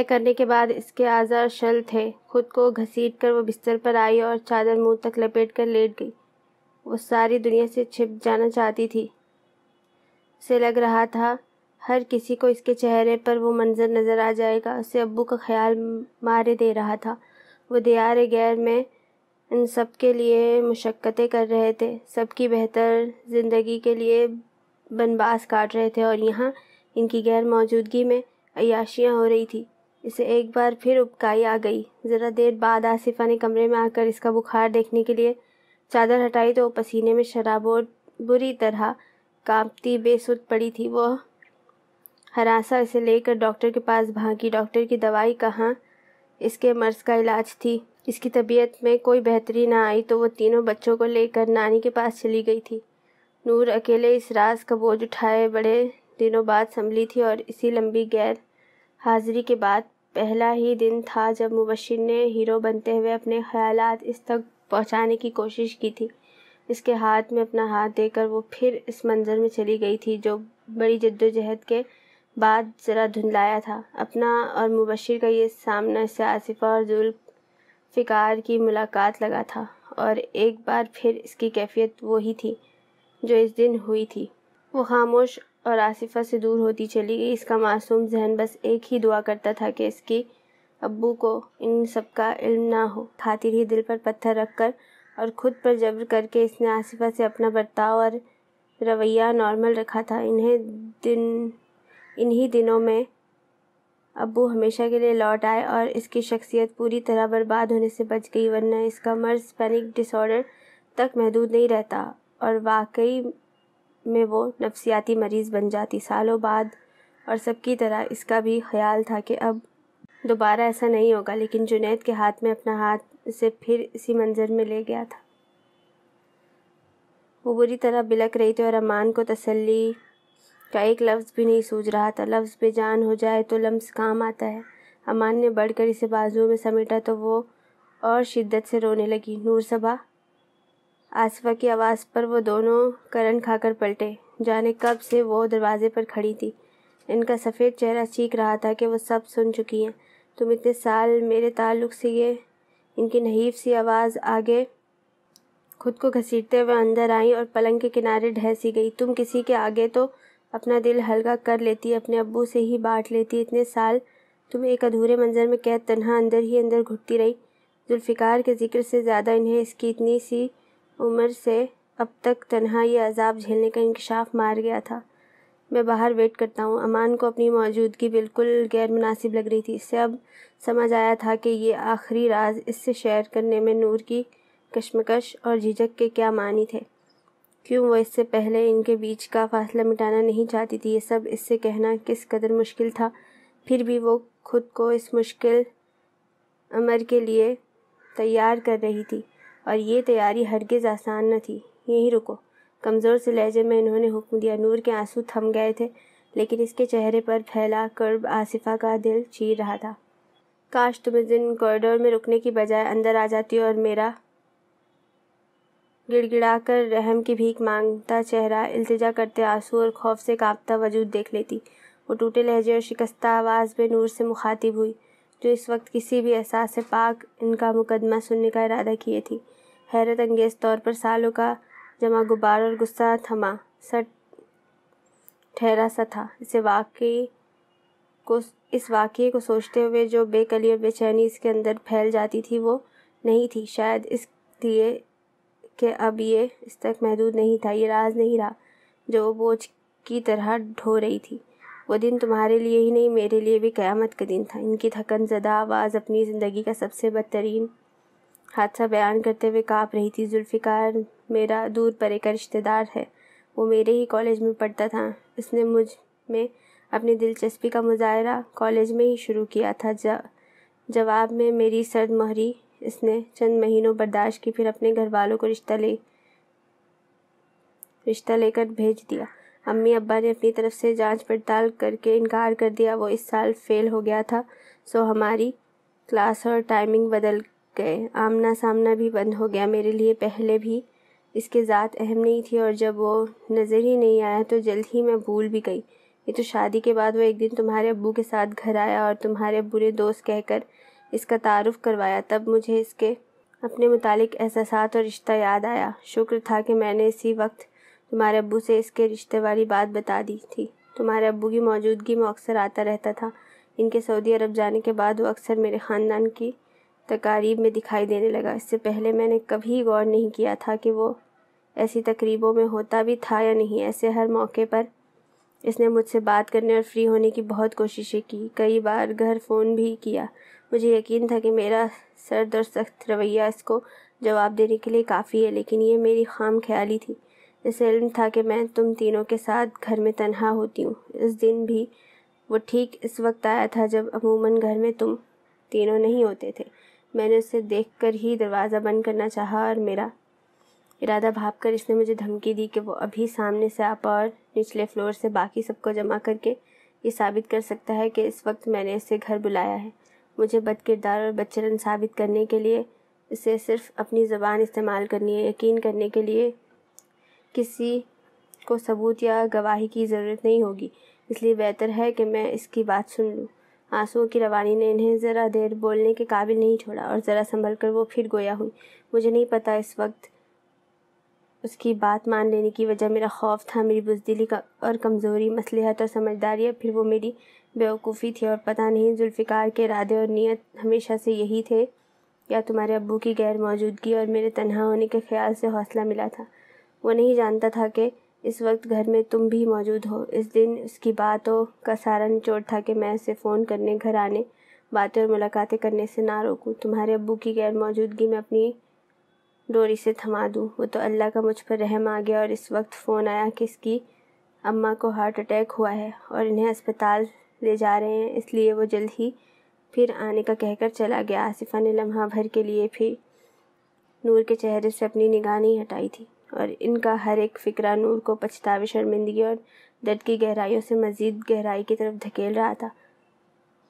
کرنے کے بعد اس کے اعضاء شل تھے۔ خود کو گھسیٹ کر وہ بستر پر آئی اور چادر منہ تک لپیٹ کر لیٹ گئی۔ وہ ساری دنیا سے چھپ جانا چاہتی تھی۔ اسے لگ رہا تھا ہر کسی کو اس کے چہرے پر وہ منظر نظر آ جائے گا۔ اسے ابو کا خیال مارے دے رہا تھا۔ وہ دیار غیر میں ان سب کے لیے مشقتیں کر رہے تھے، سب کی بہتر زندگی کے لیے بنباس کاٹ رہے تھے، اور یہاں ان کی غیر موجودگی میں عیاشیاں ہو رہی تھی۔ اسے ایک بار پھر ابکائی آ گئی۔ ذرا دیر بعد آصفہ نے کمرے میں آ کر اس کا بخار دیکھنے کے لیے چادر ہٹائی تو وہ پسینے میں شرابور بری طرح کانپتی بے سدھ پڑی تھی۔ وہ ہراساں اسے لے کر ڈاکٹر کے پاس بھاگی۔ ڈاکٹر کی دوائی کہاں اس کے مرض کا علاج تھی؟ اس کی طبیعت میں کوئی بہتری نہ آئی تو وہ تینوں بچوں کو لے کر نانی کے پاس چلی گئی تھی۔ نور اکیلے اس راز کا بوجھ اٹھائے بڑے دنوں بعد سنبھلی تھی، اور اسی لمبی غیر حاضری کے بعد پہلا ہی دن تھا جب مبشر نے ہیرو بنتے ہوئے اپنے خیالات اس تک پہنچانے کی کوشش کی تھی۔ اس کے ہاتھ میں اپنا ہاتھ دے کر وہ پھر اس منظر میں چلی گئی تھی جو بڑی جدوجہد کے بعد ذرا دھندلایا تھا۔ اپنا اور مبشر کا یہ سامنا اس سے آصفہ اور ذوالفقار کی ملاقات لگا تھا، اور ایک بار پھر اس کی کیفیت وہی تھی جو اس دن ہوئی تھی۔ وہ خاموش اور آصفہ سے دور ہوتی چلی گئی۔ اس کا معصوم ذہن بس ایک ہی دعا کرتا تھا کہ اس کی ابو کو ان سب کا علم نہ ہو۔ خاطر ہی دل پر پتھر رکھ کر اور خود پر جبر کر کے اس نے آصفہ سے اپنا برتاؤ اور رویہ نارمل رکھا تھا۔ انہی دنوں میں ابو ہمیشہ کے لیے لوٹ آئے اور اس کی شخصیت پوری طرح برباد ہونے سے بچ گئی، ورنہ اس کا مرض پینک ڈس آرڈر تک محدود نہیں رہتا اور واقعی میں وہ نفسیاتی مریض بن جاتی سالوں بعد۔ اور سب کی طرح اس کا بھی خیال تھا کہ اب دوبارہ ایسا نہیں ہوگا، لیکن جنید کے ہاتھ میں اپنا ہاتھ اسے پھر اسی منظر میں لے گیا تھا۔ وہ بری طرح بلک رہی تھی اور امان کو تسلی کا ایک لفظ بھی نہیں سوجھ رہا تھا۔ لفظ بے جان ہو جائے تو لمس کام آتا ہے۔ امان نے بڑھ کر اسے بازو میں سمیٹا تو وہ اور شدت سے رونے لگی۔ نور صبا! آصفہ کی آواز پر وہ دونوں کرن کھا کر پلٹے۔ جانے کب سے وہ دروازے پر کھڑی تھی۔ ان کا سفید چہرہ چیخ رہا تھا کہ وہ سب سن چکی ہیں۔ تم اتنے سال میرے تعلق سے یہ ان کی نحیف سی آواز آگے خود کو گھسیٹتے ہوئے اندر آئیں اور پلنگ کے کنارے ڈھہ سی گئی۔ تم کسی کے آگے تو اپنا دل ہلکا کر لیتی، اپنے ابو سے ہی بانٹ لیتی۔ اتنے سال تم ایک ادھورے منظر میں قید تنہا اندر ہی اندر گھٹتی رہی۔ ذوالفقار کے ذکر سے زیادہ انہیں اس کی اتنی سی عمر سے اب تک تنہا یہ عذاب جھیلنے کا انکشاف مار گیا تھا۔ میں باہر ویٹ کرتا ہوں۔ امان کو اپنی موجودگی بالکل غیر مناسب لگ رہی تھی۔ اس سے اب سمجھ آیا تھا کہ یہ آخری راز اس سے شیئر کرنے میں نور کی کشمکش اور جھجک کے کیا معنی تھے۔ کیوں وہ اس سے پہلے ان کے بیچ کا فاصلہ مٹانا نہیں چاہتی تھی۔ یہ سب اس سے کہنا کس قدر مشکل تھا، پھر بھی وہ خود کو اس مشکل امر کے لیے تیار کر رہی تھی، اور یہ تیاری ہرگز آسان نہ تھی۔ یہیں رکو، کمزور سے لہجے میں انہوں نے حکم دیا۔ نور کے آنسو تھم گئے تھے، لیکن اس کے چہرے پر پھیلا کرب آصفہ کا دل چیر رہا تھا۔ کاش تم اس دن کوریڈور میں رکنے کی بجائے اندر آ جاتی اور میرا گڑ گڑا کر رحم کی بھیک مانگتا چہرہ، التجا کرتے آنسو اور خوف سے کانپتا وجود دیکھ لیتی۔ وہ ٹوٹے لہجے اور شکستہ آواز میں نور سے مخاطب ہوئی، جو اس وقت کسی بھی احساس پاک ان کا مقدمہ سننے کا ارادہ کیے تھی۔ حیرت انگیز طور پر سالوں کا جمع غبار اور غصہ تھما سا ٹھہرا سا تھا۔ اس واقعے کو سوچتے ہوئے جو بے کلی اور بے چینی اس کے اندر پھیل جاتی تھی وہ نہیں تھی، شاید اس لیے کہ اب یہ اس تک محدود نہیں تھا۔ یہ راز نہیں رہا جو وہ بوجھ کی طرح ڈھو رہی تھی۔ وہ دن تمہارے لیے ہی نہیں، میرے لیے بھی قیامت کا دن تھا۔ ان کی تھکن زدہ آواز اپنی زندگی کا سب سے بدترین حادثہ بیان کرتے ہوئے کانپ رہی تھی۔ ذوالفقار میرا دور پرے کا رشتہ دار ہے۔ وہ میرے ہی کالج میں پڑھتا تھا۔ اس نے مجھ میں اپنی دلچسپی کا مظاہرہ کالج میں ہی شروع کیا تھا۔ جواب میں میری سرد مہری اس نے چند مہینوں برداشت کی، پھر اپنے گھر والوں کو رشتہ لے کر بھیج دیا۔ امی ابا نے اپنی طرف سے جانچ پڑتال کر کے انکار کر دیا۔ وہ اس سال فیل ہو گیا تھا، سو ہماری کلاس اور ٹائمنگ بدل گئے۔ آمنا سامنا بھی بند ہو گیا۔ میرے لیے پہلے بھی اس کی ذات اہم نہیں تھی، اور جب وہ نظر ہی نہیں آیا تو جلد ہی میں بھول بھی گئی۔ یہ تو شادی کے بعد وہ ایک دن تمہارے ابو کے ساتھ گھر آیا اور تمہارے ابو نے دوست کہہ کر اس کا تعارف کروایا، تب مجھے اس کے اپنے متعلق احساسات اور رشتہ یاد آیا۔ شکر تھا کہ میں نے اسی وقت تمہارے ابو سے اس کے رشتے والی بات بتا دی تھی۔ تمہارے ابو کی موجودگی میں اکثر آتا رہتا تھا۔ ان کے سعودی عرب جانے کے بعد وہ اکثر میرے خاندان کی تقاریب میں دکھائی دینے لگا۔ اس سے پہلے میں نے کبھی غور نہیں کیا تھا کہ وہ ایسی تقریبوں میں ہوتا بھی تھا یا نہیں۔ ایسے ہر موقع پر اس نے مجھ سے بات کرنے اور فری ہونے کی بہت کوششیں کی، کئی بار گھر فون بھی کیا۔ مجھے یقین تھا کہ میرا سرد اور سخت رویہ اس کو جواب دینے کے لیے کافی ہے، لیکن یہ میری خام خیالی تھی۔ اسے علم تھا کہ میں تم تینوں کے ساتھ گھر میں تنہا ہوتی ہوں۔ اس دن بھی وہ ٹھیک اس وقت آیا تھا جب عموماً گھر میں تم تینوں نہیں ہوتے تھے۔ میں نے اسے دیکھ کر ہی دروازہ بند کرنا چاہا اور میرا ارادہ بھاپ کر اس نے مجھے دھمکی دی کہ وہ ابھی سامنے سے آپ اور نچلے فلور سے باقی سب کو جمع کر کے یہ ثابت کر سکتا ہے کہ اس وقت میں نے اسے گھر بلایا ہے۔ مجھے بد کردار اور بدچلن ثابت کرنے کے لیے اسے صرف اپنی زبان استعمال کرنی ہے۔ یقین کرنے کے لیے کسی کو ثبوت یا گواہی کی ضرورت نہیں ہوگی، اس لیے بہتر ہے کہ میں اس کی بات سن لوں۔ آنسوؤں کی روانی نے انہیں ذرا دیر بولنے کے قابل نہیں چھوڑا اور ذرا سنبھل کر وہ پھر گویا ہوئی۔ مجھے نہیں پتہ اس وقت اس کی بات مان لینے کی وجہ میرا خوف تھا، میری بزدلی اور کمزوری، مصلحت اور سمجھداری، یا پھر وہ میری بیوقوفی تھی اور پتہ نہیں ذوالفقار کے ارادے اور نیت ہمیشہ سے یہی تھے، یا تمہارے ابو کی غیر موجودگی اور میرے تنہا ہونے کے خیال سے حوصلہ ملا تھا۔ وہ نہیں جانتا تھا کہ اس وقت گھر میں تم بھی موجود ہو۔ اس دن اس کی باتوں کا سارا نچوڑ تھا کہ میں اسے فون کرنے، گھر آنے، باتیں اور ملاقاتیں کرنے سے نہ روکوں، تمہارے ابو کی غیر موجودگی میں اپنی ڈوری سے تھما دوں۔ وہ تو اللہ کا مجھ پر رحم آ گیا اور اس وقت فون آیا کہ اس کی اماں کو ہارٹ اٹیک ہوا ہے اور انہیں اسپتال لے جا رہے ہیں، اس لیے وہ جلد ہی پھر آنے کا کہہ کر چلا گیا۔ آصفہ نے لمحہ بھر کے لیے پھر نور کے چہرے سے اپنی نگاہ نہیں ہٹائی تھی، اور ان کا ہر ایک فقرہ نور کو پچھتاوے، شرمندگی اور درد کی گہرائیوں سے مزید گہرائی کی طرف دھکیل رہا تھا۔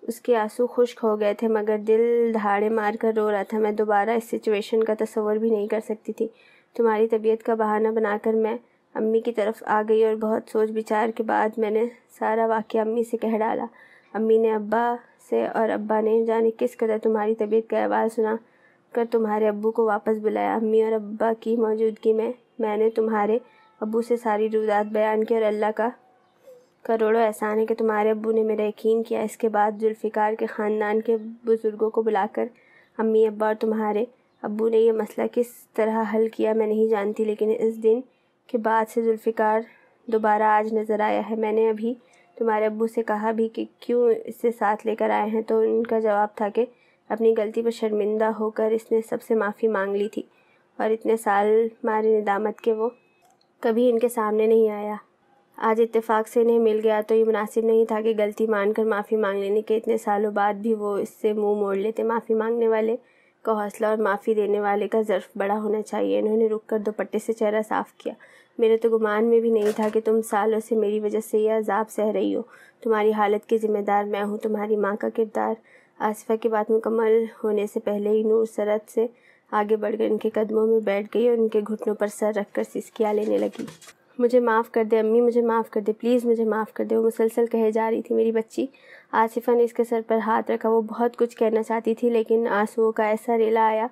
اس کے آنسو خشک ہو گئے تھے مگر دل دہاڑے مار کر رو رہا تھا۔ میں دوبارہ اس سچویشن کا تصور بھی نہیں کر سکتی تھی۔ تمہاری طبیعت کا بہانہ بنا کر میں امی کی طرف آ گئی اور بہت سوچ بچار کے بعد میں نے سارا واقعہ امی سے کہہ ڈالا۔ امی نے ابا سے اور ابا نے جانے کس قدر تمہاری طبیعت کا احوال سنا کر تمہارے ابو کو واپس بلایا۔ امی اور ابا کی موجودگی میں نے تمہارے ابو سے ساری روایات بیان کی اور اللہ کا کروڑوں احسان ہے کہ تمہارے ابو نے میرا یقین کیا۔ اس کے بعد ذوالفقار کے خاندان کے بزرگوں کو بلا کر امی، ابا اور تمہارے ابو نے یہ مسئلہ کس طرح حل کیا میں نہیں جانتی، لیکن اس دن کے بعد سے ذوالفقار دوبارہ آج نظر آیا ہے۔ میں نے ابھی تمہارے ابو سے کہا بھی کہ کیوں اسے ساتھ لے کر آئے ہیں، تو ان کا جواب تھا کہ اپنی غلطی پر شرمندہ ہو کر اس نے سب سے معافی مانگ لی تھی، اور اتنے سال مارے ندامت کہ وہ کبھی ان کے سامنے نہیں آیا۔ آج اتفاق سے انہیں مل گیا تو یہ مناسب نہیں تھا کہ غلطی مان کر معافی مانگ لینے کے اتنے سالوں بعد بھی وہ اس سے منہ موڑ لیتے۔ معافی مانگنے والے کا حوصلہ اور معافی دینے والے کا ظرف بڑا ہونا چاہیے۔ انہوں نے رک کر دوپٹے سے چہرہ صاف کیا۔ میرے تو گمان میں بھی نہیں تھا کہ تم سالوں سے میری وجہ سے یہ عذاب سہ رہی ہو۔ تمہاری حالت کی ذمہ دار میں ہوں، تمہاری ماں کا کردار۔ آصفہ کی بات مکمل ہونے سے پہلے ہی نور سرعت سے آگے بڑھ کر ان کے قدموں میں بیٹھ گئی اور ان کے گھٹنوں پر سر رکھ کر سسکیاں لینے لگی۔ مجھے معاف کر دے امی، مجھے معاف کر دے، پلیز مجھے معاف کر دے، وہ مسلسل کہے جا رہی تھی۔ میری بچی، آصفہ نے اس کے سر پر ہاتھ رکھا۔ وہ بہت کچھ کہنا چاہتی تھی لیکن آنسوؤں کا ایسا ریلا آیا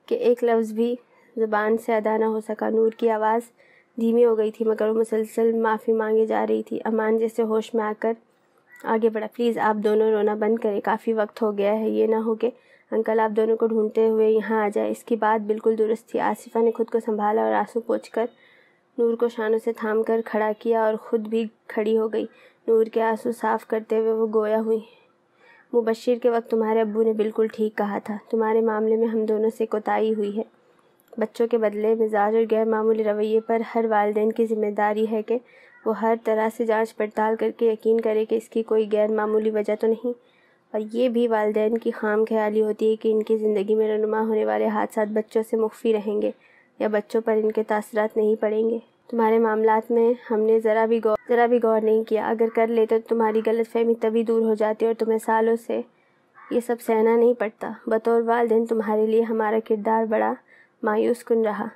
کہ ایک لفظ بھی زبان سے ادا نہ ہو سکا۔ نور کی آواز دھیمی ہو گئی تھی مگر وہ مسلسل معافی مانگے جا رہی تھی۔ امان جیسے ہوش میں آ کر آگے بڑھا۔ پلیز آپ دونوں رونا بند کریں، کافی وقت ہو گیا ہے، یہ نہ ہو کہ انکل آپ دونوں کو ڈھونڈتے ہوئے یہاں آ جائے۔ اس کی بات بالکل درست تھی۔ آصفہ نے خود کو سنبھالا اور آنسو پوچھ کر نور کو شانوں سے تھام کر کھڑا کیا اور خود بھی کھڑی ہو گئی۔ نور کے آنسو صاف کرتے ہوئے وہ گویا ہوئی۔ مبشر کے وقت تمہارے ابو نے بالکل ٹھیک کہا تھا، تمہارے معاملے میں ہم دونوں سے کوتاہی ہوئی ہے۔ بچوں کے بدلے مزاج اور غیر معمولی رویے پر ہر والدین کی ذمہ داری ہے کہ وہ ہر طرح سے جانچ پڑتال کر کے یقین کرے کہ اس کی کوئی غیر معمولی وجہ تو نہیں، اور یہ بھی والدین کی خام خیالی ہوتی ہے کہ ان کی زندگی میں رونما ہونے والے حادثات بچوں سے مخفی رہیں گے یا بچوں پر ان کے تاثرات نہیں پڑیں گے۔ تمہارے معاملات میں ہم نے ذرا بھی غور نہیں کیا، اگر کر لیتے تو تمہاری غلط فہمی تبھی دور ہو جاتی اور تمہیں سالوں سے یہ سب سہنا نہیں پڑتا۔ بطور والدین تمہارے لیے ہمارا کردار بڑا مایوس کن رہا۔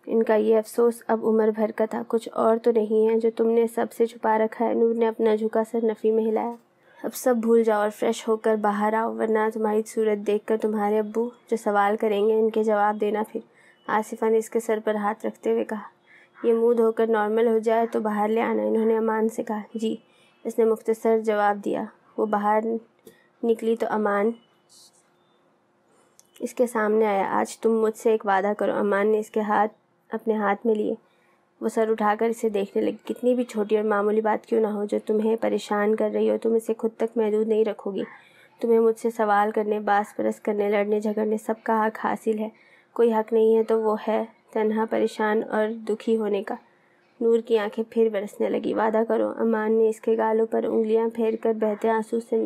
ان کا یہ افسوس اب عمر بھر کا تھا، کچھ اور تو نہیں ہے جو تم نے سب سے چھپا رکھا ہے۔ نور نے اپنا جھکا سر نفی میں ہلایا۔ اب سب بھول جاؤ اور فریش ہو کر باہر آؤ، ورنہ تمہاری صورت دیکھ کر تمہارے ابو جو سوال کریں گے ان کے جواب دینا پھر۔ آصفہ نے اس کے سر پر ہاتھ رکھتے ہوئے کہا۔ یہ منہ دھو کر نارمل ہو جائے تو باہر لے آنا، انہوں نے امان سے کہا۔ جی، اس نے مختصر جواب دیا۔ وہ باہر نکلی تو امان اس کے سامنے آیا۔ آج تم مجھ سے ایک وعدہ کرو۔ امان نے اس کے ہاتھ اپنے ہاتھ میں لیے۔ وہ سر اٹھا کر اسے دیکھنے لگی۔ کتنی بھی چھوٹی اور معمولی بات کیوں نہ ہو جو تمہیں پریشان کر رہی ہو، تم اسے خود تک محدود نہیں رکھو گی۔ تمہیں مجھ سے سوال کرنے، باس پرس کرنے، لڑنے جھگڑنے، سب کا حق حاصل ہے۔ کوئی حق نہیں ہے تو وہ ہے تنہا پریشان اور دکھی ہونے کا۔ نور کی آنکھیں پھر برسنے لگی۔ وعدہ کرو۔ امان نے اس کے گالوں پر انگلیاں پھیر کر بہتے آنسو سے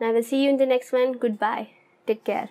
I will see you in the next one. Goodbye. Take care.